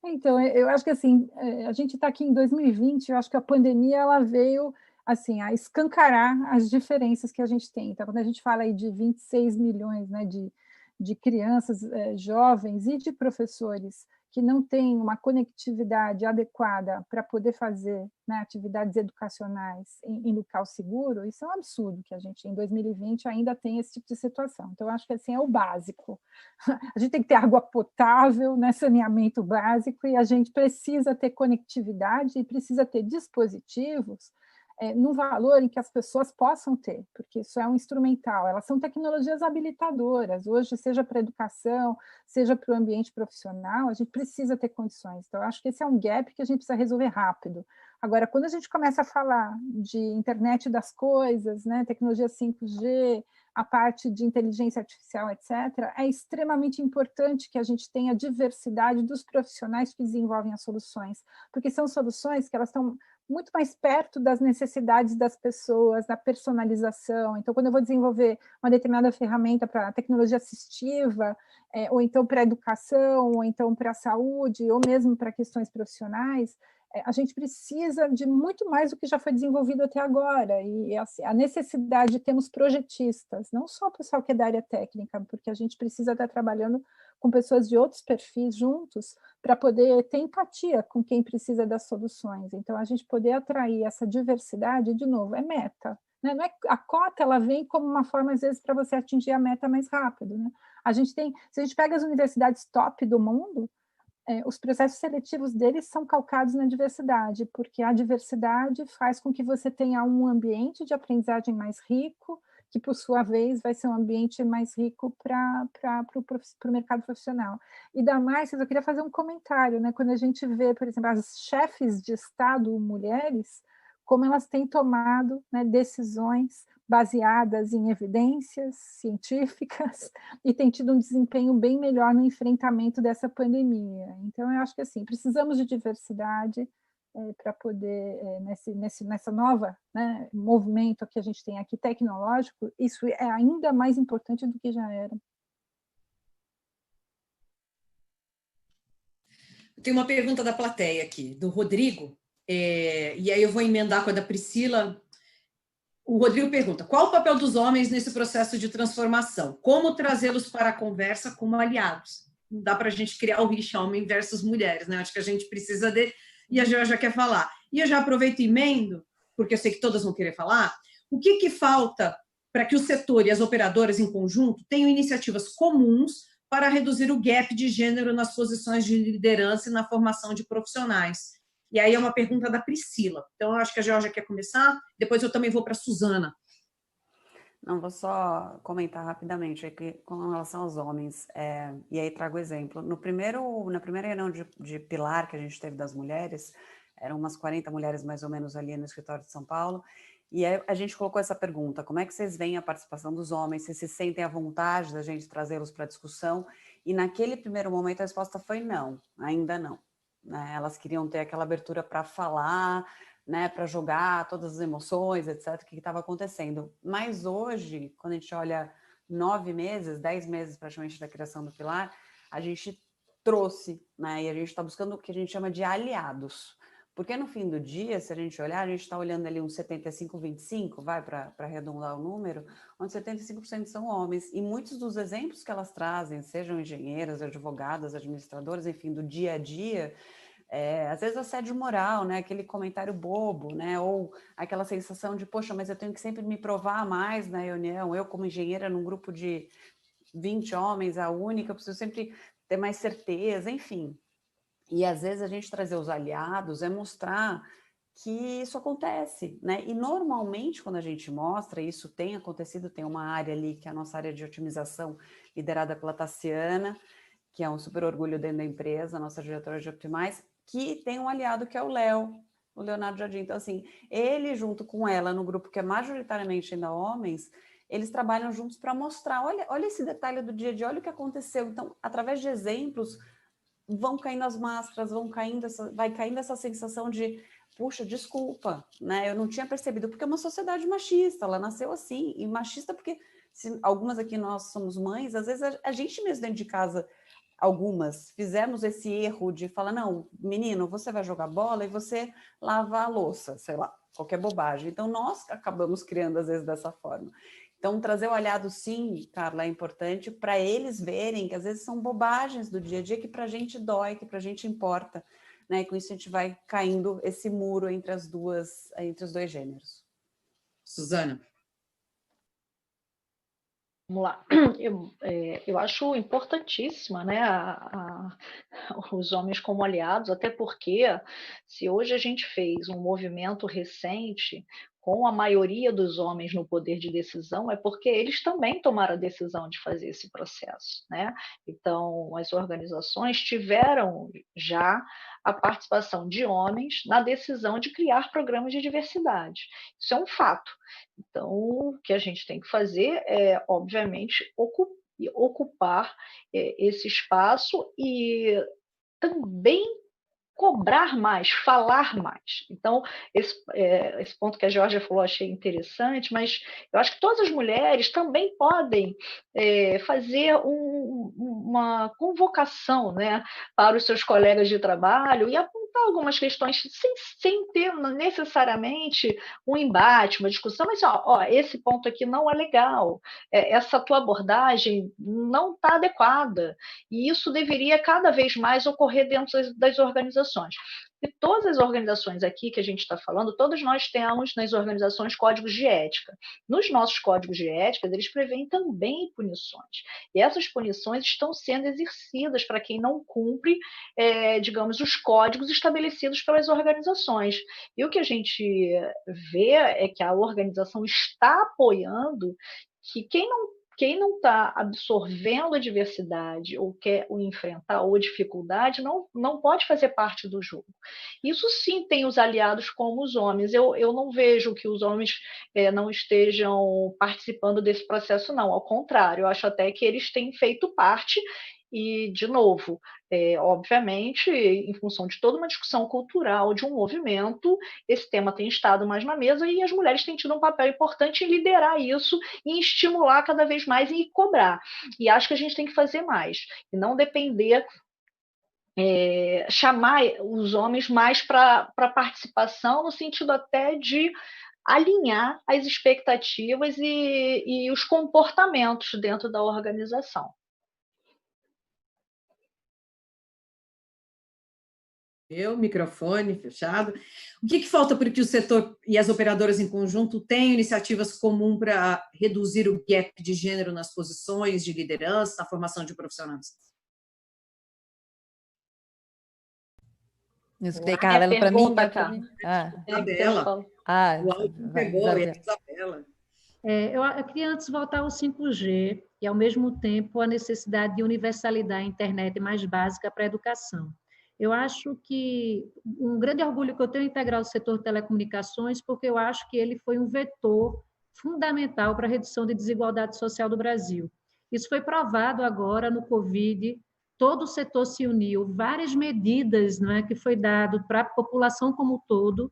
Então, eu acho que assim, a gente está aqui em 2020, eu acho que a pandemia ela veio assim, a escancarar as diferenças que a gente tem. Então, quando a gente fala aí de 26 milhões, né, de crianças jovens e de professores que não tem uma conectividade adequada para poder fazer, né, atividades educacionais em local seguro, isso é um absurdo que a gente, em 2020, ainda tem esse tipo de situação. Então, eu acho que assim, é o básico. A gente tem que ter água potável, né, saneamento básico, e a gente precisa ter conectividade e precisa ter dispositivos no valor em que as pessoas possam ter, porque isso é um instrumental, elas são tecnologias habilitadoras, hoje, seja para a educação, seja para o ambiente profissional, a gente precisa ter condições, então eu acho que esse é um gap que a gente precisa resolver rápido. Agora, quando a gente começa a falar de internet das coisas, né, tecnologia 5G, a parte de inteligência artificial, etc., é extremamente importante que a gente tenha diversidade dos profissionais que desenvolvem as soluções, porque são soluções que elas estão muito mais perto das necessidades das pessoas, da personalização. Então, quando eu vou desenvolver uma determinada ferramenta para tecnologia assistiva, ou então para a educação, ou então para a saúde, ou mesmo para questões profissionais, a gente precisa de muito mais do que já foi desenvolvido até agora, e assim, a necessidade de termos projetistas, não só o pessoal que é da área técnica, porque a gente precisa estar trabalhando com pessoas de outros perfis juntos, para poder ter empatia com quem precisa das soluções. Então, a gente poder atrair essa diversidade, de novo, é meta. Né? Não é, a cota ela vem como uma forma, às vezes, para você atingir a meta mais rápido. Né? A gente tem, se a gente pega as universidades top do mundo, os processos seletivos deles são calcados na diversidade, porque a diversidade faz com que você tenha um ambiente de aprendizagem mais rico, que, por sua vez, vai ser um ambiente mais rico para o mercado profissional. E, Damares, eu queria fazer um comentário, né? Quando a gente vê, por exemplo, as chefes de Estado mulheres, como elas têm tomado, né, decisões baseadas em evidências científicas e têm tido um desempenho bem melhor no enfrentamento dessa pandemia. Então, eu acho que assim, precisamos de diversidade para poder, nessa nova, né, movimento que a gente tem aqui tecnológico, isso é ainda mais importante do que já era. Tem uma pergunta da plateia aqui, do Rodrigo, e aí eu vou emendar com a da Priscila. O Rodrigo pergunta, qual o papel dos homens nesse processo de transformação? Como trazê-los para a conversa como aliados? Não dá para a gente criar o rixa homem versus mulheres, né? Acho que a gente precisa de... E a Georgia quer falar. E eu já aproveito e emendo, porque eu sei que todas vão querer falar, o que falta para que o setor e as operadoras em conjunto tenham iniciativas comuns para reduzir o gap de gênero nas posições de liderança e na formação de profissionais? E aí é uma pergunta da Priscila. Então, eu acho que a Georgia quer começar, depois eu também vou para a Suzana. Não, vou só comentar rapidamente aqui com relação aos homens, e aí trago exemplo. Na primeira reunião de pilar que a gente teve das mulheres, eram umas 40 mulheres mais ou menos ali no escritório de São Paulo, e aí a gente colocou essa pergunta, como é que vocês veem a participação dos homens, se sentem à vontade da gente trazê-los para a discussão, e naquele primeiro momento a resposta foi não, ainda não. Né? Elas queriam ter aquela abertura para falar, né, para jogar todas as emoções, etc., o que estava acontecendo. Mas hoje, quando a gente olha 9 meses, 10 meses praticamente da criação do pilar, a gente trouxe, né, e a gente está buscando o que a gente chama de aliados. Porque no fim do dia, se a gente olhar, a gente está olhando ali uns 75-25, vai para arredondar o número, onde 75% são homens. E muitos dos exemplos que elas trazem, sejam engenheiras, advogadas, administradoras, enfim, do dia a dia, às vezes assédio moral, né? Aquele comentário bobo, né? Ou aquela sensação de, poxa, mas eu tenho que sempre me provar mais na reunião. Eu, como engenheira, num grupo de 20 homens, a única, eu preciso sempre ter mais certeza, enfim. E às vezes a gente trazer os aliados é mostrar que isso acontece, né? E normalmente quando a gente mostra, isso tem acontecido, tem uma área ali, que é a nossa área de otimização, liderada pela Tassiana, que é um super orgulho dentro da empresa, a nossa diretora de Optimize, que tem um aliado que é o Leonardo Jardim. Então, assim, ele junto com ela, no grupo que é majoritariamente ainda homens, eles trabalham juntos para mostrar, olha esse detalhe do dia a dia, olha o que aconteceu. Então, através de exemplos, vão caindo as máscaras, vai caindo essa sensação de, puxa, desculpa, né? Eu não tinha percebido, porque é uma sociedade machista, ela nasceu assim, e machista porque algumas aqui nós somos mães, às vezes a gente mesmo dentro de casa, algumas, fizemos esse erro de falar, não, menino, você vai jogar bola e você lava a louça, sei lá, qualquer bobagem. Então, nós acabamos criando, às vezes, dessa forma. Então, trazer o aliado, sim, Carla, é importante para eles verem que às vezes são bobagens do dia a dia que para a gente dói, que para a gente importa, né? E com isso a gente vai caindo esse muro entre os dois gêneros. Suzana. Vamos lá. Eu acho importantíssima, né, os homens como aliados, até porque se hoje a gente fez um movimento recente com a maioria dos homens no poder de decisão, é porque eles também tomaram a decisão de fazer esse processo, né? Então, as organizações tiveram já a participação de homens na decisão de criar programas de diversidade. Isso é um fato. Então, o que a gente tem que fazer é, obviamente, ocupar esse espaço e também cobrar mais, falar mais. Então, esse ponto que a Georgia falou, achei interessante, mas eu acho que todas as mulheres também podem fazer uma convocação, né, para os seus colegas de trabalho e apontar algumas questões sem ter necessariamente um embate, uma discussão, mas esse ponto aqui não é legal, essa tua abordagem não está adequada, e isso deveria cada vez mais ocorrer dentro das organizações. E todas as organizações aqui que a gente está falando, todos nós temos nas organizações códigos de ética. Nos nossos códigos de ética, eles prevêem também punições. E essas punições estão sendo exercidas para quem não cumpre, digamos, os códigos estabelecidos pelas organizações. E o que a gente vê é que a organização está apoiando que quem não está absorvendo a diversidade ou quer o enfrentar ou dificuldade, não pode fazer parte do jogo. Isso sim tem os aliados como os homens. Eu não vejo que os homens não estejam participando desse processo, não. Ao contrário, eu acho até que eles têm feito parte. E, de novo, obviamente, em função de toda uma discussão cultural, de um movimento, esse tema tem estado mais na mesa e as mulheres têm tido um papel importante em liderar isso, em estimular cada vez mais e cobrar. E acho que a gente tem que fazer mais, e não depender, chamar os homens mais para participação, no sentido até de alinhar as expectativas e os comportamentos dentro da organização. Meu microfone fechado. O que falta para que o setor e as operadoras em conjunto tenham iniciativas comuns para reduzir o gap de gênero nas posições de liderança, na formação de profissionais? Eu escutei, Carla, ela para mim? Isabela. O áudio pegou, e a Isabela. Eu queria antes voltar ao 5G e, ao mesmo tempo, a necessidade de universalidade da internet mais básica para a educação. Eu acho que um grande orgulho que eu tenho em integrar o setor de telecomunicações, porque eu acho que ele foi um vetor fundamental para a redução de desigualdade social do Brasil. Isso foi provado agora no Covid, todo o setor se uniu, várias medidas, não é, que foi dado para a população como um todo,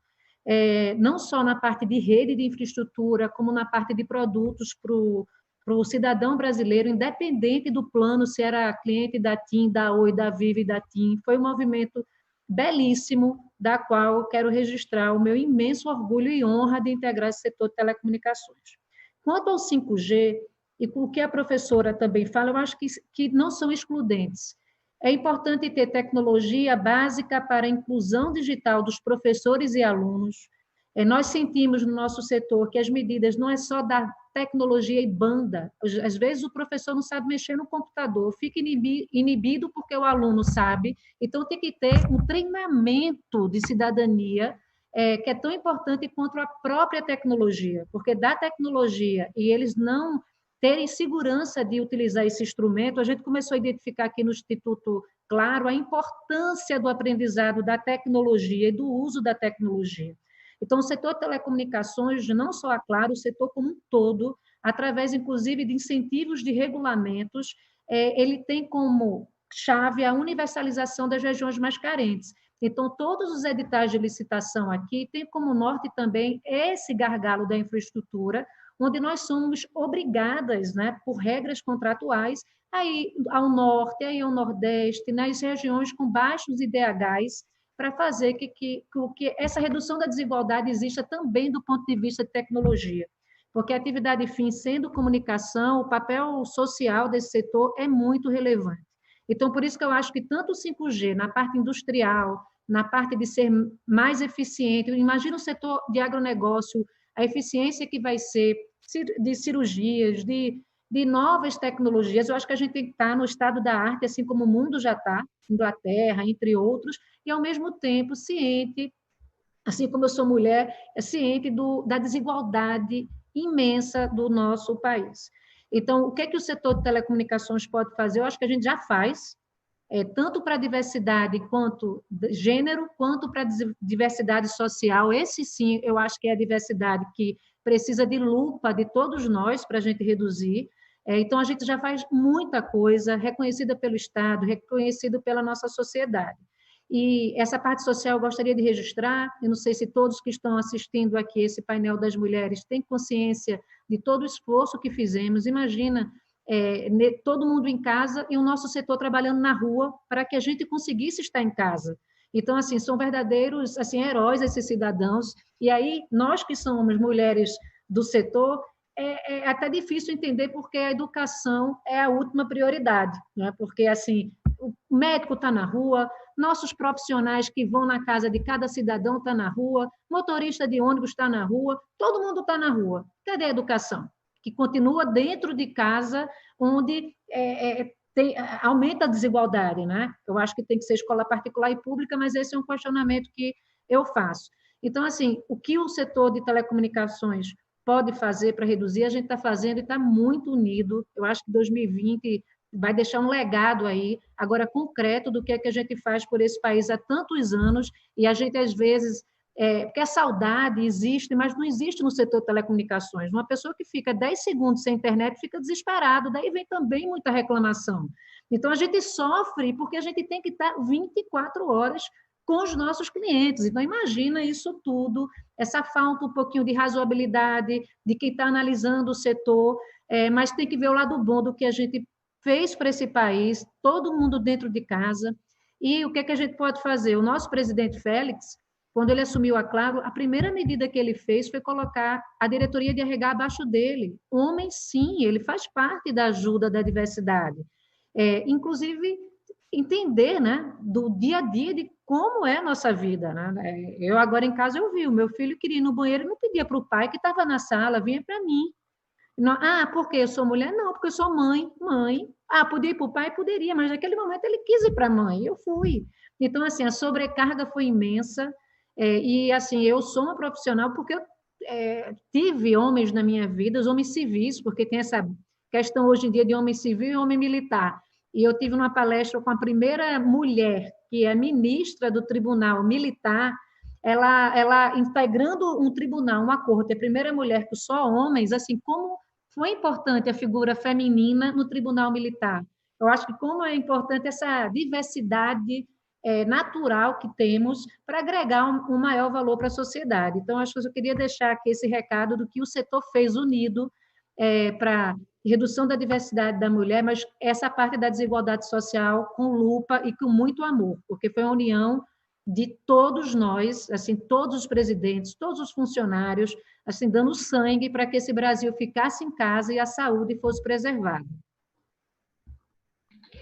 não só na parte de rede de infraestrutura, como na parte de produtos para o cidadão brasileiro, independente do plano, se era cliente da TIM, da Oi, da Vivo e da TIM. Foi um movimento belíssimo, da qual quero registrar o meu imenso orgulho e honra de integrar esse setor de telecomunicações. Quanto ao 5G, e com o que a professora também fala, eu acho que não são excludentes. É importante ter tecnologia básica para a inclusão digital dos professores e alunos. Nós sentimos no nosso setor que as medidas não é só da tecnologia e banda. Às vezes o professor não sabe mexer no computador, fica inibido porque o aluno sabe. Então, tem que ter um treinamento de cidadania que é tão importante quanto a própria tecnologia, porque da tecnologia e eles não terem segurança de utilizar esse instrumento, a gente começou a identificar aqui no Instituto Claro a importância do aprendizado da tecnologia e do uso da tecnologia. Então, o setor de telecomunicações, não só a Claro, o setor como um todo, através, inclusive, de incentivos de regulamentos, ele tem como chave a universalização das regiões mais carentes. Então, todos os editais de licitação aqui têm como norte também esse gargalo da infraestrutura, onde nós somos obrigadas, né, por regras contratuais, a ir ao norte, a ir ao nordeste, nas regiões com baixos IDHs, para fazer que essa redução da desigualdade exista também do ponto de vista de tecnologia. porque a atividade fim, sendo comunicação, o papel social desse setor é muito relevante. Então, por isso que eu acho que tanto o 5G, na parte industrial, na parte de ser mais eficiente, imagina o setor de agronegócio, a eficiência que vai ser de cirurgias, de novas tecnologias, eu acho que a gente tem que estar no estado da arte, assim como o mundo já está, Inglaterra, entre outros, e, ao mesmo tempo, ciente, assim como eu sou mulher, ciente da desigualdade imensa do nosso país. Então, o que é que o setor de telecomunicações pode fazer? Eu acho que a gente já faz, tanto para a diversidade quanto gênero, quanto para a diversidade social. Esse, sim, eu acho que é a diversidade que precisa de lupa de todos nós para a gente reduzir. Então, a gente já faz muita coisa, reconhecida pelo Estado, reconhecida pela nossa sociedade. E essa parte social eu gostaria de registrar, eu não sei se todos que estão assistindo aqui esse painel das mulheres têm consciência de todo o esforço que fizemos. Imagina, todo mundo em casa e o nosso setor trabalhando na rua para que a gente conseguisse estar em casa. Então, assim, são verdadeiros assim, heróis esses cidadãos. E aí, nós que somos mulheres do setor, é até difícil entender porque a educação é a última prioridade, né? Porque, assim, o médico está na rua, nossos profissionais que vão na casa de cada cidadão estão na rua, motorista de ônibus está na rua, todo mundo está na rua. Cadê a educação? Que continua dentro de casa, onde aumenta a desigualdade, né? Eu acho que tem que ser escola particular e pública, mas esse é um questionamento que eu faço. Então, assim, o que o setor de telecomunicações pode fazer para reduzir, a gente está fazendo e está muito unido. Eu acho que 2020 vai deixar um legado aí, agora concreto, do que é que a gente faz por esse país há tantos anos, e a gente, às vezes, porque a saudade existe, mas não existe no setor de telecomunicações. Uma pessoa que fica 10 segundos sem internet fica desesperado, daí vem também muita reclamação. Então, a gente sofre porque a gente tem que estar 24 horas com os nossos clientes. Então, imagina isso tudo, essa falta um pouquinho de razoabilidade de quem está analisando o setor, mas tem que ver o lado bom do que a gente fez para esse país, todo mundo dentro de casa. E o que é que a gente pode fazer? O nosso presidente Félix, quando ele assumiu a Claro, a primeira medida que ele fez foi colocar a diretoria de RH abaixo dele. Homem, sim, ele faz parte da ajuda da diversidade. Inclusive, entender, né, do dia a dia de como é a nossa vida. Né? Eu agora em casa eu vi, o meu filho queria ir no banheiro e não pedia para o pai que estava na sala, vinha para mim. Não, porque eu sou mulher? Não, porque eu sou mãe. Podia ir para o pai? Poderia, mas naquele momento ele quis ir para a mãe, eu fui. Então, assim, a sobrecarga foi imensa, e, assim, eu sou uma profissional porque eu tive homens na minha vida, os homens civis, porque tem essa questão hoje em dia de homem civil e homem militar. E eu tive uma palestra com a primeira mulher, que é ministra do Tribunal Militar, ela integrando um tribunal, uma corte, a primeira mulher que só homens, assim, como foi importante a figura feminina no Tribunal Militar. Eu acho que como é importante essa diversidade natural que temos para agregar um maior valor para a sociedade. Então, acho que eu queria deixar aqui esse recado do que o setor fez unido para redução da diversidade da mulher, mas essa parte da desigualdade social com lupa e com muito amor, porque foi uma união de todos nós, assim, todos os presidentes, todos os funcionários, assim, dando sangue para que esse Brasil ficasse em casa e a saúde fosse preservada.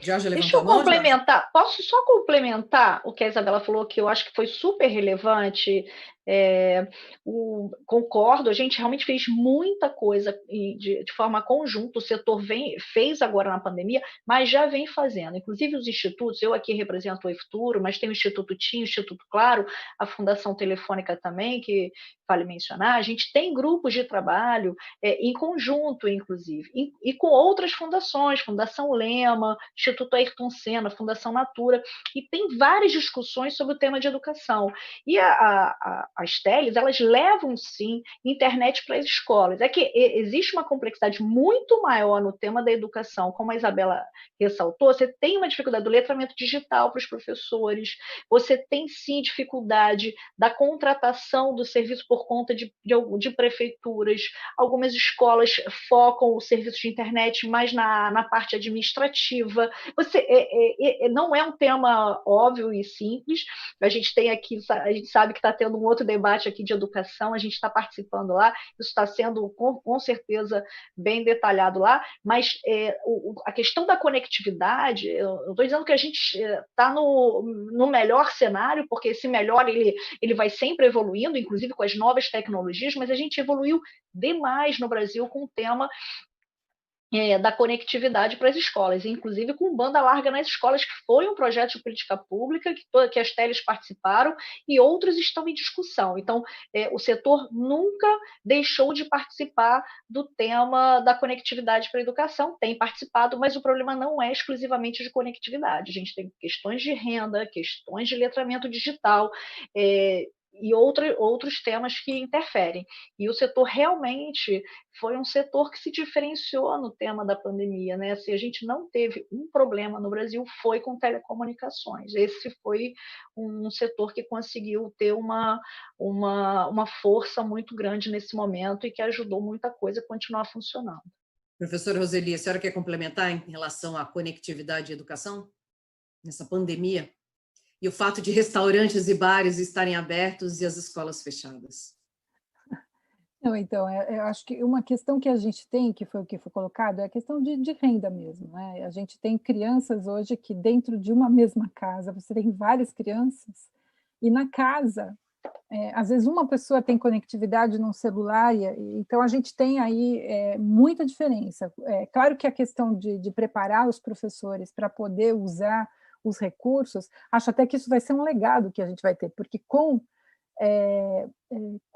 Deixa eu complementar, posso só complementar o que a Isabela falou, que eu acho que foi super relevante. Concordo, a gente realmente fez muita coisa de forma conjunta, o setor fez agora na pandemia, mas já vem fazendo, inclusive os institutos, eu aqui represento o eFuturo, mas tem o Instituto TIM, o Instituto Claro, a Fundação Telefônica também, que vale mencionar, a gente tem grupos de trabalho em conjunto, inclusive, e com outras fundações, Fundação Lema, Instituto Ayrton Senna, Fundação Natura, e tem várias discussões sobre o tema de educação. E as teles, elas levam, sim, internet para as escolas. É que existe uma complexidade muito maior no tema da educação, como a Isabela ressaltou, você tem uma dificuldade do letramento digital para os professores, você tem, sim, dificuldade da contratação do serviço por conta de prefeituras, algumas escolas focam o serviço de internet mais na parte administrativa, não é um tema óbvio e simples. A gente sabe que está tendo um outro debate aqui de educação, a gente está participando lá, isso está sendo com certeza bem detalhado lá, mas a questão da conectividade, eu estou dizendo que a gente está no melhor cenário, porque esse melhor ele vai sempre evoluindo, inclusive com as novas tecnologias, mas a gente evoluiu demais no Brasil com o tema da conectividade para as escolas, inclusive com banda larga nas escolas, que foi um projeto de política pública que as teles participaram e outros estão em discussão. Então, o setor nunca deixou de participar do tema da conectividade para a educação, tem participado, mas o problema não é exclusivamente de conectividade. A gente tem questões de renda, questões de letramento digital, e outros temas que interferem. E o setor realmente foi um setor que se diferenciou no tema da pandemia, né? Se a gente não teve um problema no Brasil, foi com telecomunicações. Esse foi um setor que conseguiu ter uma força muito grande nesse momento e que ajudou muita coisa a continuar funcionando. Professora Roseli, a senhora quer complementar em relação à conectividade e educação nessa pandemia? E o fato de restaurantes e bares estarem abertos e as escolas fechadas? Não, então, eu acho que uma questão que a gente tem, que foi o que foi colocado, é a questão de renda mesmo, né? A gente tem crianças hoje que dentro de uma mesma casa, você tem várias crianças, e na casa, às vezes uma pessoa tem conectividade num celular, então a gente tem aí muita diferença. É claro que a questão de preparar os professores para poder usar os recursos, acho até que isso vai ser um legado que a gente vai ter, porque com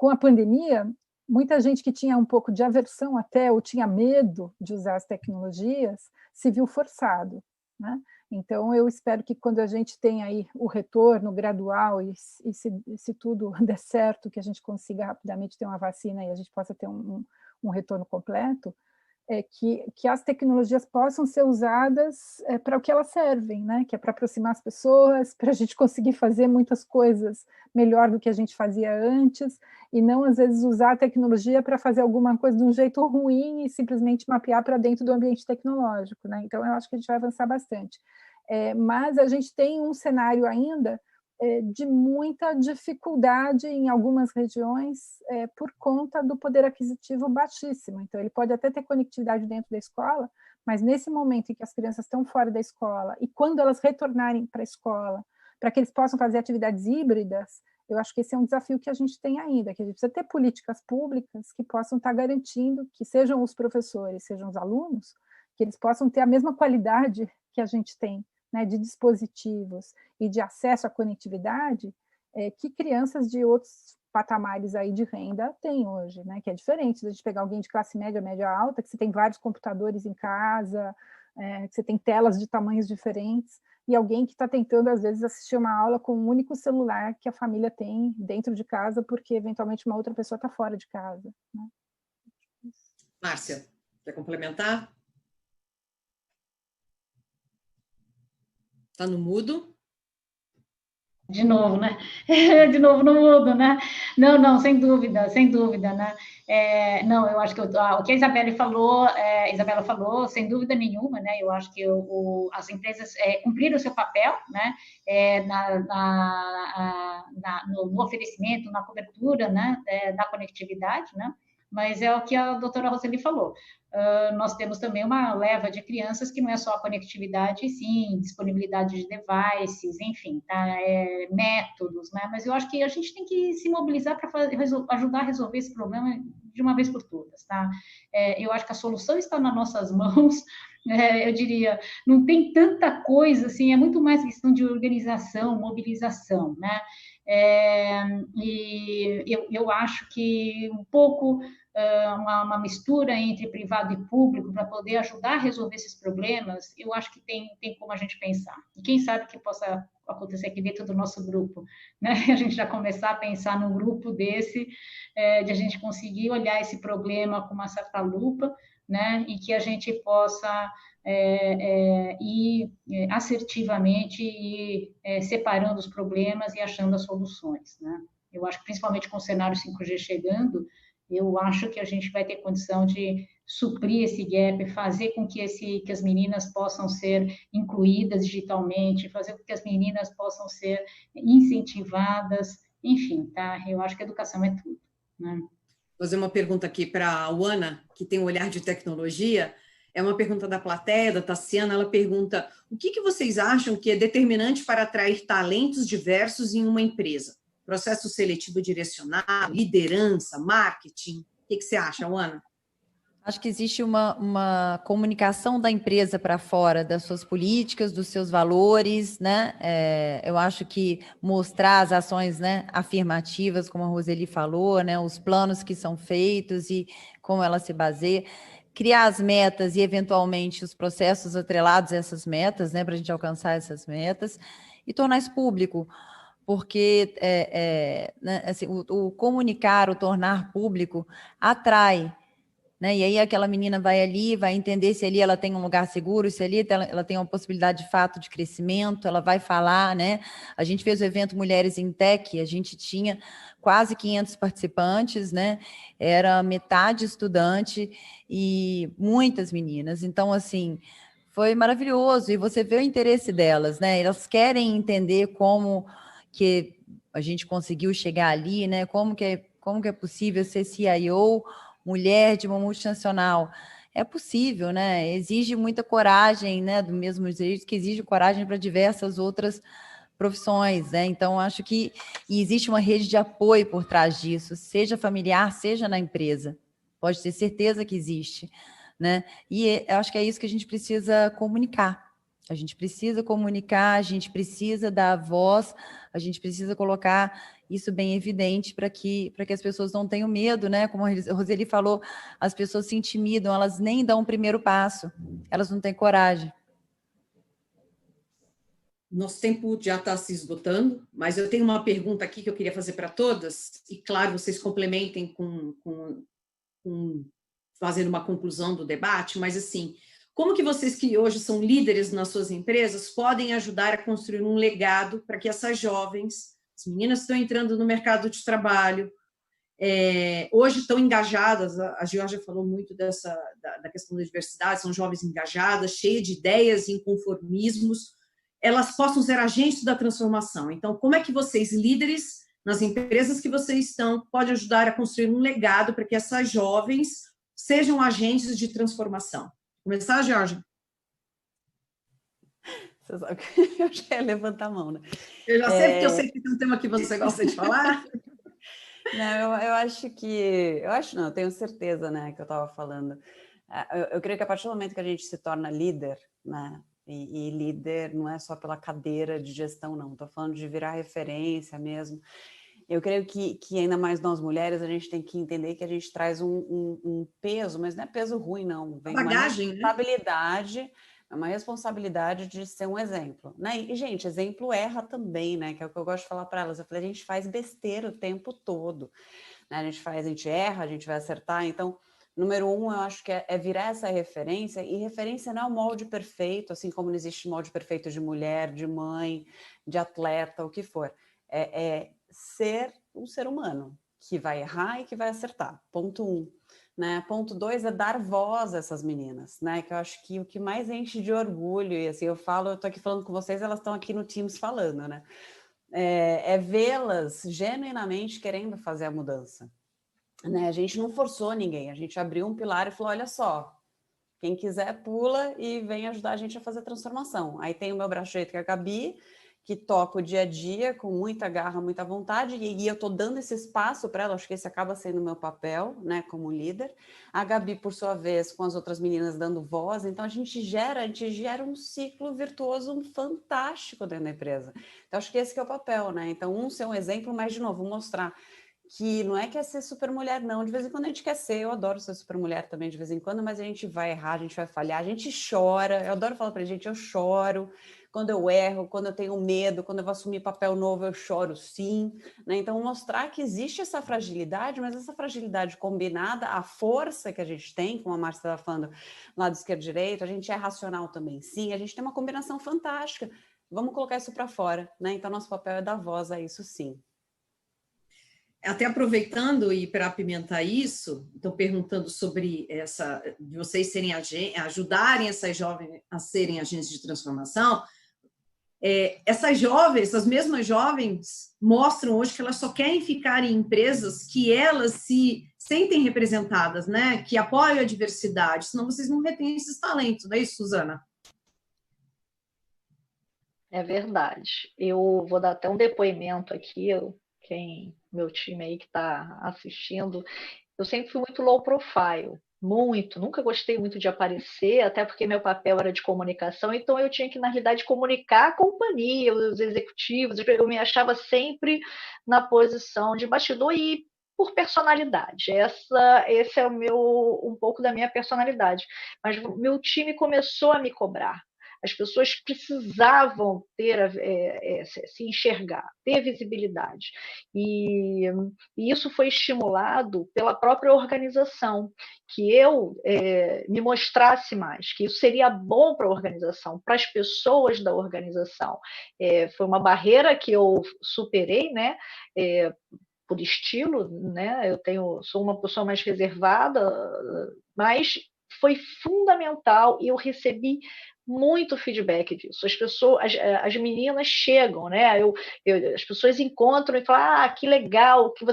a pandemia, muita gente que tinha um pouco de aversão até, ou tinha medo de usar as tecnologias, se viu forçado, né? Então, eu espero que quando a gente tem aí o retorno gradual e se tudo der certo, que a gente consiga rapidamente ter uma vacina e a gente possa ter um retorno completo, que as tecnologias possam ser usadas para o que elas servem, né? Que é para aproximar as pessoas, para a gente conseguir fazer muitas coisas melhor do que a gente fazia antes, e não, às vezes, usar a tecnologia para fazer alguma coisa de um jeito ruim e simplesmente mapear para dentro do ambiente tecnológico, né? Então, eu acho que a gente vai avançar bastante. Mas a gente tem um cenário ainda de muita dificuldade em algumas regiões por conta do poder aquisitivo baixíssimo. Então, ele pode até ter conectividade dentro da escola, mas nesse momento em que as crianças estão fora da escola e quando elas retornarem para a escola, para que eles possam fazer atividades híbridas, eu acho que esse é um desafio que a gente tem ainda, que a gente precisa ter políticas públicas que possam estar garantindo que sejam os professores, sejam os alunos, que eles possam ter a mesma qualidade que a gente tem, né, de dispositivos e de acesso à conectividade que crianças de outros patamares aí de renda têm hoje, né, que é diferente de a gente pegar alguém de classe média, média alta, que você tem vários computadores em casa, que você tem telas de tamanhos diferentes, e alguém que está tentando, às vezes, assistir uma aula com um único celular que a família tem dentro de casa, porque, eventualmente, uma outra pessoa está fora de casa, né? Márcia, quer complementar? Está no mudo? De novo, né? De novo no mudo, né? Não, sem dúvida, né? Não, eu acho que o que a Isabela falou, sem dúvida nenhuma, né? Eu acho que as empresas cumpriram o seu papel, né? No oferecimento, na cobertura, né? Da conectividade, né? Mas é o que a doutora Roseli falou. Nós temos também uma leva de crianças que não é só a conectividade, sim, disponibilidade de devices, enfim, tá? Métodos, né? Mas eu acho que a gente tem que se mobilizar para ajudar a resolver esse problema de uma vez por todas, tá? Eu acho que a solução está nas nossas mãos. Eu diria, não tem tanta coisa, assim, é muito mais questão de organização, mobilização, né? E eu acho que um pouco uma mistura entre privado e público para poder ajudar a resolver esses problemas, eu acho que tem como a gente pensar. E quem sabe que possa acontecer aqui dentro do nosso grupo, né? A gente já começar a pensar num grupo desse, de a gente conseguir olhar esse problema com uma certa lupa, né? E que a gente possa ir assertivamente e separando os problemas e achando as soluções, né? Eu acho que principalmente com o cenário 5G chegando, eu acho que a gente vai ter condição de suprir esse gap, fazer com que as meninas possam ser incluídas digitalmente, fazer com que as meninas possam ser incentivadas, enfim, tá? Eu acho que a educação é tudo, né? Vou fazer uma pergunta aqui para a Ana, que tem um olhar de tecnologia. É uma pergunta da plateia, da Tassiana. Ela pergunta: o que vocês acham que é determinante para atrair talentos diversos em uma empresa? Processo seletivo direcionado, liderança, marketing? O que você acha, Ana? Acho que existe uma comunicação da empresa para fora, das suas políticas, dos seus valores, né? Eu acho que mostrar as ações, né, afirmativas, como a Roseli falou, né, os planos que são feitos e como ela se baseia, criar as metas e, eventualmente, os processos atrelados a essas metas, né, para a gente alcançar essas metas, e tornar isso público, porque né, assim, o comunicar, o tornar público, atrai, né? E aí aquela menina vai ali, vai entender se ali ela tem um lugar seguro, se ali ela tem uma possibilidade de fato de crescimento, ela vai falar, né? A gente fez o evento Mulheres em Tech, a gente tinha quase 500 participantes, né? Era metade estudante e muitas meninas. Então, assim, foi maravilhoso. E você vê o interesse delas, né? Elas querem entender como que a gente conseguiu chegar ali, né? Como que é possível ser CIO, mulher de uma multinacional. É possível, né? Exige muita coragem, né? Do mesmo jeito que exige coragem para diversas outras profissões, né? Então, acho que existe uma rede de apoio por trás disso, seja familiar, seja na empresa. Pode ter certeza que existe, né? E acho que é isso que a gente precisa comunicar. A gente precisa comunicar, a gente precisa dar voz, a gente precisa colocar isso bem evidente para que as pessoas não tenham medo, né? Como a Roseli falou, as pessoas se intimidam, elas nem dão o primeiro passo, elas não têm coragem. Nosso tempo já está se esgotando, mas eu tenho uma pergunta aqui que eu queria fazer para todas, e claro, vocês complementem com fazendo uma conclusão do debate, mas assim, como que vocês que hoje são líderes nas suas empresas podem ajudar a construir um legado para que essas jovens, as meninas que estão entrando no mercado de trabalho, hoje estão engajadas, a Georgia falou muito da questão da diversidade, são jovens engajadas, cheias de ideias e inconformismos, elas possam ser agentes da transformação. Então, como é que vocês, líderes, nas empresas que vocês estão, podem ajudar a construir um legado para que essas jovens sejam agentes de transformação? Começar, Georgia? Você sabe que eu já ia levantar a mão, né? Eu já sei, porque eu sei que tem um tema que você gosta de falar. Não, eu acho que... eu tenho certeza, né, que eu estava falando. Eu creio que a partir do momento que a gente se torna líder, né, e líder não é só pela cadeira de gestão, não. Estou falando de virar referência mesmo. Eu creio que ainda mais nós mulheres, a gente tem que entender que a gente traz um peso, mas não é peso ruim, não. Vem bagagem, uma responsabilidade, né? É uma responsabilidade de ser um exemplo, né? E, gente, exemplo erra também, né? Que é o que eu gosto de falar para elas. Eu falei, a gente faz besteira o tempo todo, né? A gente erra, a gente vai acertar. Então, número 1, eu acho que é virar essa referência, e referência não é o molde perfeito, assim como não existe molde perfeito de mulher, de mãe, de atleta, o que for. É ser um ser humano, que vai errar e que vai acertar. Ponto 1. Né? Ponto 2 é dar voz a essas meninas, né? Que eu acho que o que mais enche de orgulho, e assim, eu tô aqui falando com vocês, elas estão aqui no Teams falando, né? É vê-las genuinamente querendo fazer a mudança. Né? A gente não forçou ninguém, a gente abriu um pilar e falou, olha só, quem quiser pula e vem ajudar a gente a fazer a transformação. Aí tem o meu braço direito, que é a Gabi, que toca o dia a dia com muita garra, muita vontade, e eu estou dando esse espaço para ela, acho que esse acaba sendo o meu papel, né, como líder. A Gabi, por sua vez, com as outras meninas dando voz, então a gente gera um ciclo virtuoso fantástico dentro da empresa. Então acho que esse que é o papel, né? Então ser um exemplo, mas de novo, mostrar que não é que é ser super mulher, não. De vez em quando a gente quer ser, eu adoro ser super mulher também de vez em quando, mas a gente vai errar, a gente vai falhar, a gente chora. Eu adoro falar pra gente, eu choro quando eu erro, quando eu tenho medo, quando eu vou assumir papel novo, eu choro sim. Né? Então, mostrar que existe essa fragilidade, mas essa fragilidade combinada, a força que a gente tem, como a Márcia estava falando, lado esquerdo e direito, a gente é racional também, sim, a gente tem uma combinação fantástica. Vamos colocar isso para fora, né? Então, nosso papel é dar voz a isso, sim. Até aproveitando e para apimentar isso, estou perguntando sobre de vocês serem ajudarem essas jovens a serem agentes de transformação. Essas mesmas jovens mostram hoje que elas só querem ficar em empresas que elas se sentem representadas, né? Que apoiam a diversidade, senão vocês não retêm esses talentos, não é isso, Suzana? É verdade. Eu vou dar até um depoimento aqui, meu time aí que está assistindo, eu sempre fui muito low profile, nunca gostei muito de aparecer, até porque meu papel era de comunicação, então eu tinha que, na realidade, comunicar a companhia, os executivos, eu me achava sempre na posição de bastidor e por personalidade. Esse é um pouco da minha personalidade. Mas meu time começou a me cobrar. As pessoas precisavam se enxergar, ter visibilidade. E isso foi estimulado pela própria organização, que eu me mostrasse mais, que isso seria bom para a organização, para as pessoas da organização. Foi uma barreira que eu superei, né? Por estilo, né? Sou uma pessoa mais reservada, mas foi fundamental e eu recebi muito feedback disso. As meninas chegam, né? As pessoas encontram e falam: que legal, que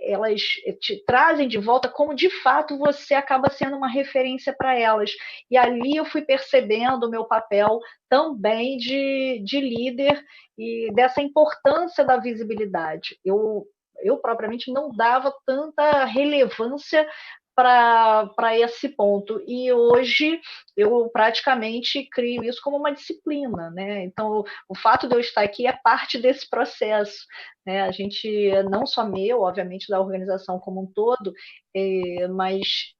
elas te trazem de volta, como de fato você acaba sendo uma referência para elas. E ali eu fui percebendo o meu papel também de líder e dessa importância da visibilidade. Eu propriamente não dava tanta relevância para esse ponto. E hoje eu praticamente crio isso como uma disciplina, né? Então, o fato de eu estar aqui é parte desse processo, né? A gente, não só obviamente, da organização como um todo, mas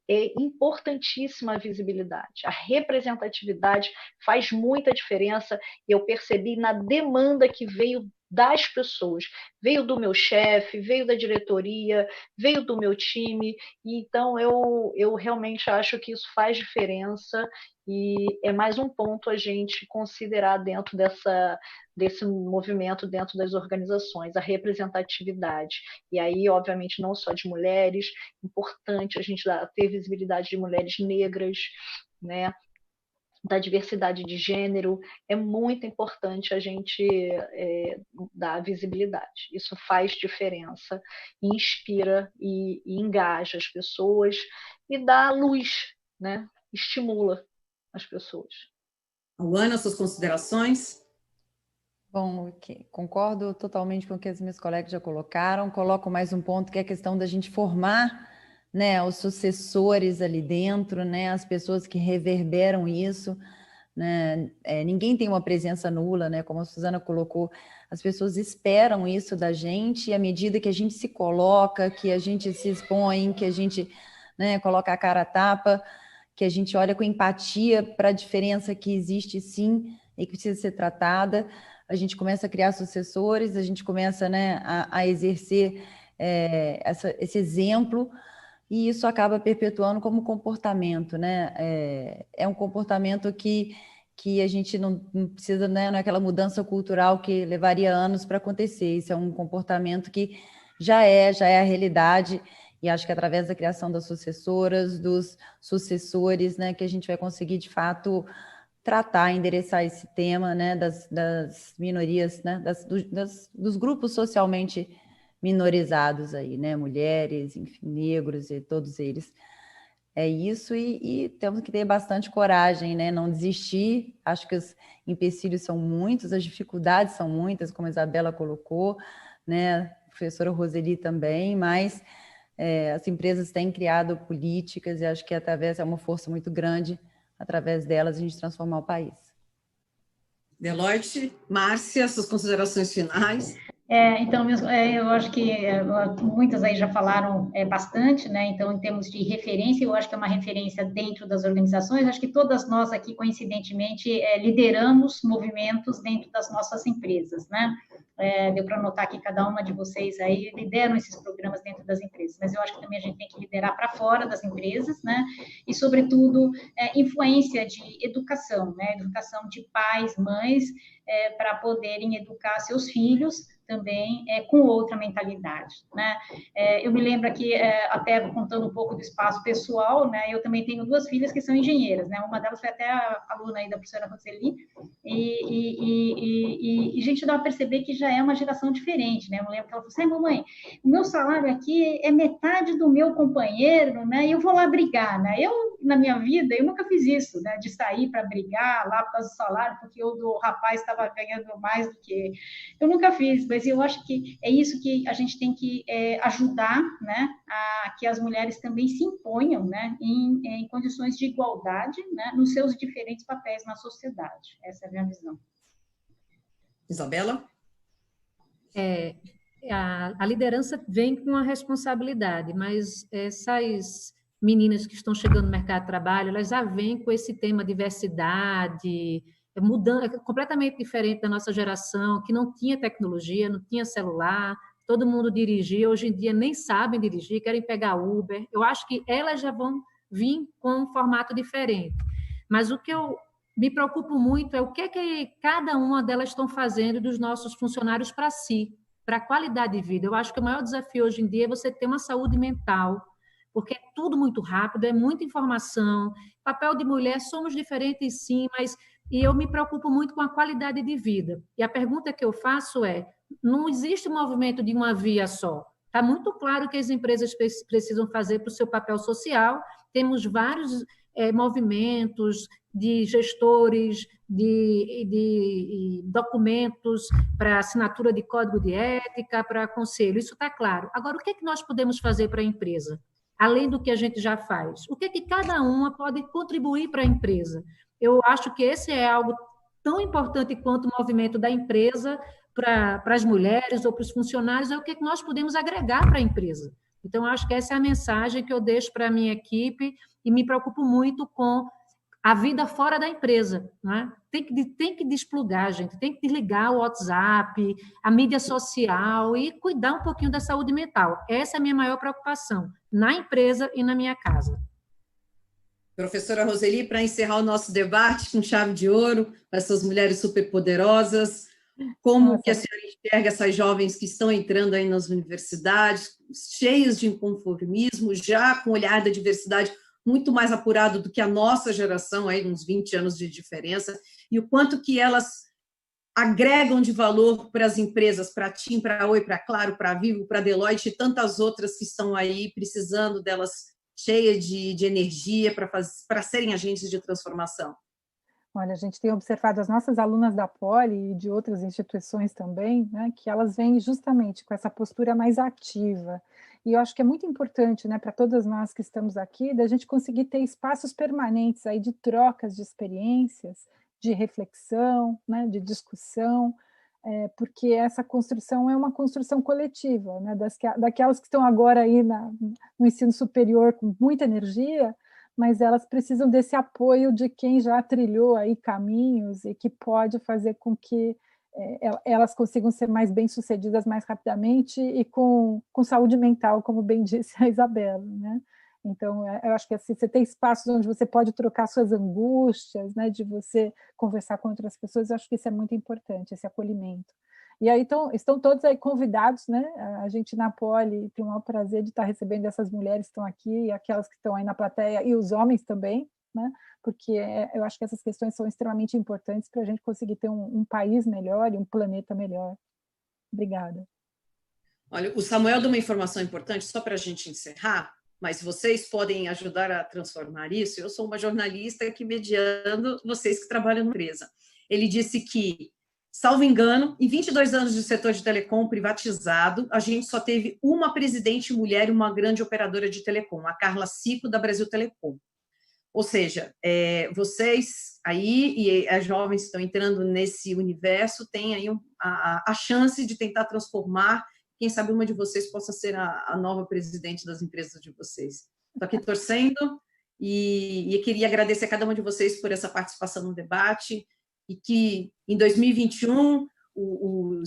é importantíssima a visibilidade. A representatividade faz muita diferença e eu percebi na demanda que veio das pessoas, veio do meu chefe, veio da diretoria, veio do meu time, e então eu realmente acho que isso faz diferença e é mais um ponto a gente considerar dentro desse movimento, dentro das organizações, a representatividade. E aí, obviamente, não só de mulheres, importante a gente ter visibilidade de mulheres negras, né? Da diversidade de gênero, é muito importante a gente dar visibilidade. Isso faz diferença, inspira e engaja as pessoas e dá luz, né? Estimula as pessoas. Ana, suas considerações? Bom, concordo totalmente com o que as minhas colegas já colocaram. Coloco mais um ponto, que é a questão da gente formar, né, os sucessores ali dentro, né, as pessoas que reverberam isso, né, ninguém tem uma presença nula, né, como a Suzana colocou, as pessoas esperam isso da gente, e à medida que a gente se coloca, que a gente se expõe, que a gente, né, coloca a cara a tapa, que a gente olha com empatia para a diferença que existe sim e que precisa ser tratada, a gente começa a criar sucessores, a gente começa, né, a exercer esse exemplo, e isso acaba perpetuando como comportamento, né? É um comportamento que a gente não precisa, né? Não é aquela mudança cultural que levaria anos para acontecer. Isso é um comportamento que já é a realidade, e acho que através da criação das sucessoras, dos sucessores, né, que a gente vai conseguir, de fato, tratar, endereçar esse tema, né, das minorias, né, dos grupos socialmente minorizados aí, né? Mulheres, enfim, negros e todos eles. É isso, e temos que ter bastante coragem, né? Não desistir. Acho que os empecilhos são muitos, as dificuldades são muitas, como a Isabela colocou, né? A professora Roseli também, mas as empresas têm criado políticas e acho que através é uma força muito grande, através delas a gente transformar o país. Deloitte, Márcia, suas considerações finais. Então, eu acho que muitas aí já falaram bastante, né? Então, em termos de referência, eu acho que é uma referência dentro das organizações. Acho que todas nós aqui, coincidentemente, lideramos movimentos dentro das nossas empresas, né? Deu para notar que cada uma de vocês aí lideram esses programas dentro das empresas, mas eu acho que também a gente tem que liderar para fora das empresas, né? E, sobretudo, influência de educação, né? Educação de pais, mães, para poderem educar seus filhos também com outra mentalidade, né? Eu me lembro aqui, até contando um pouco do espaço pessoal, né? Eu também tenho 2 filhas que são engenheiras, né? Uma delas foi até a aluna aí da professora Roseli, e a gente dá para perceber que já é uma geração diferente, né? Eu me lembro que ela falou assim, mamãe, o meu salário aqui é metade do meu companheiro, né? E eu vou lá brigar, né? Na minha vida, eu nunca fiz isso, né? De sair para brigar lá por causa do salário, porque o do rapaz estava ganhando mais do que... Eu nunca fiz, mas eu acho que é isso que a gente tem que ajudar, né? A que as mulheres também se imponham, né? Em condições de igualdade, né? Nos seus diferentes papéis na sociedade. Essa é a minha visão. Isabela? A liderança vem com a responsabilidade, mas essas meninas que estão chegando no mercado de trabalho, elas já vêm com esse tema diversidade, mudando, é completamente diferente da nossa geração, que não tinha tecnologia, não tinha celular, todo mundo dirigia, hoje em dia nem sabem dirigir, querem pegar Uber. Eu acho que elas já vão vir com um formato diferente. Mas o que eu me preocupo muito é o que cada uma delas estão fazendo dos nossos funcionários para si, para a qualidade de vida. Eu acho que o maior desafio hoje em dia é você ter uma saúde mental, porque é tudo muito rápido, é muita informação. Papel de mulher, somos diferentes sim, mas eu me preocupo muito com a qualidade de vida. E a pergunta que eu faço é, não existe um movimento de uma via só. Está muito claro que as empresas precisam fazer para o seu papel social. Temos vários movimentos de gestores, de documentos para assinatura de código de ética, para conselho. Isso está claro. Agora, o que é que nós podemos fazer para a empresa? Além do que a gente já faz. O que é que cada uma pode contribuir para a empresa? Eu acho que esse é algo tão importante quanto o movimento da empresa para as mulheres ou para os funcionários, é o que nós podemos agregar para a empresa. Então, acho que essa é a mensagem que eu deixo para a minha equipe e me preocupo muito com a vida fora da empresa. Né? Tem que desplugar, gente, tem que desligar o WhatsApp, a mídia social e cuidar um pouquinho da saúde mental. Essa é a minha maior preocupação, na empresa e na minha casa. Professora Roseli, para encerrar o nosso debate com chave de ouro, essas mulheres superpoderosas, como que a senhora enxerga essas jovens que estão entrando aí nas universidades, cheias de inconformismo, já com o olhar da diversidade muito mais apurado do que a nossa geração, aí, uns 20 anos de diferença, e o quanto que elas agregam de valor para as empresas, para a TIM, para a Oi, para a Claro, para a Vivo, para a Deloitte e tantas outras que estão aí precisando delas cheias de energia para serem agentes de transformação. Olha, a gente tem observado as nossas alunas da Poli e de outras instituições também, né, que elas vêm justamente com essa postura mais ativa. E eu acho que é muito importante, né, para todas nós que estamos aqui, da gente conseguir ter espaços permanentes aí de trocas de experiências, de reflexão, né, de discussão, porque essa construção é uma construção coletiva, né, daquelas que estão agora aí no ensino superior com muita energia, mas elas precisam desse apoio de quem já trilhou aí caminhos e que pode fazer com que elas consigam ser mais bem-sucedidas mais rapidamente e com saúde mental, como bem disse a Isabela, né? Então, eu acho que assim, você tem espaços onde você pode trocar suas angústias, né, de você conversar com outras pessoas, eu acho que isso é muito importante, esse acolhimento. E aí estão todos aí convidados, né? A gente na Poli tem o maior prazer de estar recebendo essas mulheres que estão aqui, e aquelas que estão aí na plateia, e os homens também, né? Porque eu acho que essas questões são extremamente importantes para a gente conseguir ter um país melhor e um planeta melhor. Obrigada. Olha, o Samuel deu uma informação importante, só para a gente encerrar, mas vocês podem ajudar a transformar isso. Eu sou uma jornalista aqui mediando vocês que trabalham na empresa. Ele disse que, salvo engano, em 22 anos de setor de telecom privatizado, a gente só teve uma presidente mulher e uma grande operadora de telecom, a Carla Cico, da Brasil Telecom. Ou seja, vocês aí e as jovens que estão entrando nesse universo têm aí a chance de tentar transformar. Quem sabe uma de vocês possa ser a nova presidente das empresas de vocês. Estou aqui torcendo e queria agradecer a cada uma de vocês por essa participação no debate e que em 2021 o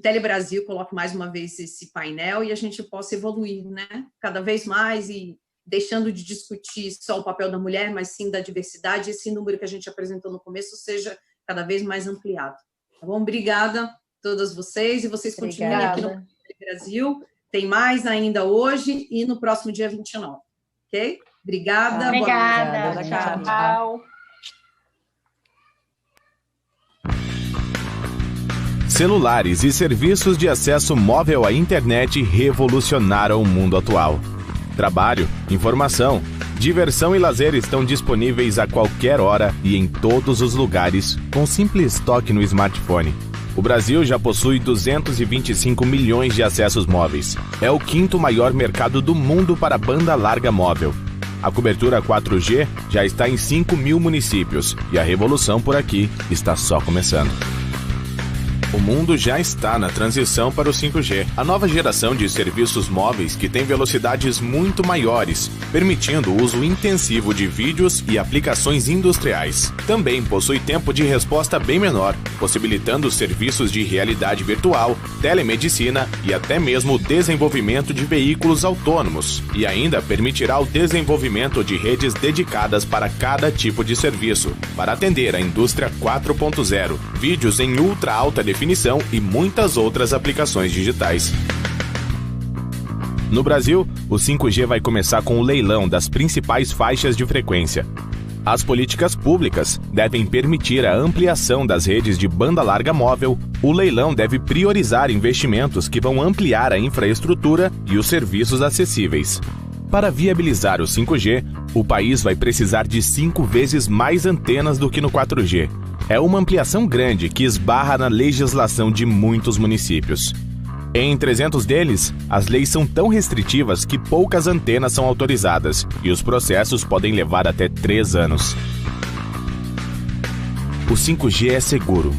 Telebrasil coloque mais uma vez esse painel e a gente possa evoluir, né? Cada vez mais e deixando de discutir só o papel da mulher, mas sim da diversidade, esse número que a gente apresentou no começo seja cada vez mais ampliado. Tá bom? Obrigada a todas vocês, e vocês continuem aqui no Brasil. Tem mais ainda hoje e no próximo dia 29. Ok? Obrigada. Obrigada. Tchau. Celulares e serviços de acesso móvel à internet revolucionaram o mundo atual. Trabalho, informação, diversão e lazer estão disponíveis a qualquer hora e em todos os lugares, com simples toque no smartphone. O Brasil já possui 225 milhões de acessos móveis. É o 5º maior mercado do mundo para banda larga móvel. A cobertura 4G já está em 5.000 municípios e a revolução por aqui está só começando. O mundo já está na transição para o 5G, a nova geração de serviços móveis que tem velocidades muito maiores, permitindo o uso intensivo de vídeos e aplicações industriais. Também possui tempo de resposta bem menor, possibilitando serviços de realidade virtual, telemedicina e até mesmo o desenvolvimento de veículos autônomos. E ainda permitirá o desenvolvimento de redes dedicadas para cada tipo de serviço, para atender a indústria 4.0, vídeos em ultra alta definição e muitas outras aplicações digitais. No Brasil, o 5G vai começar com o leilão das principais faixas de frequência. As políticas públicas devem permitir a ampliação das redes de banda larga móvel. O leilão deve priorizar investimentos que vão ampliar a infraestrutura e os serviços acessíveis. Para viabilizar o 5G, o país vai precisar de 5 vezes mais antenas do que no 4G. É uma ampliação grande que esbarra na legislação de muitos municípios. Em 300 deles, as leis são tão restritivas que poucas antenas são autorizadas e os processos podem levar até 3 anos. O 5G é seguro.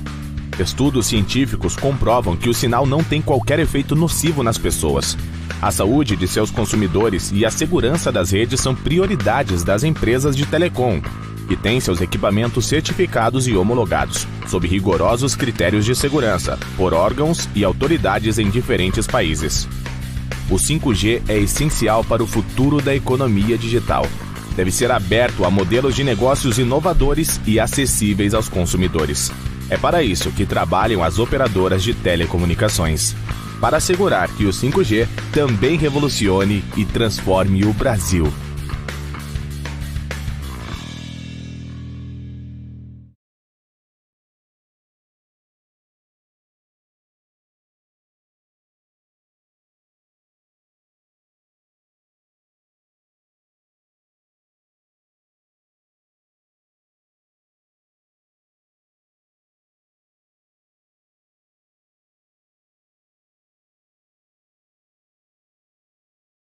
Estudos científicos comprovam que o sinal não tem qualquer efeito nocivo nas pessoas. A saúde de seus consumidores e a segurança das redes são prioridades das empresas de telecom, que têm seus equipamentos certificados e homologados, sob rigorosos critérios de segurança, por órgãos e autoridades em diferentes países. O 5G é essencial para o futuro da economia digital. Deve ser aberto a modelos de negócios inovadores e acessíveis aos consumidores. É para isso que trabalham as operadoras de telecomunicações, para assegurar que o 5G também revolucione e transforme o Brasil.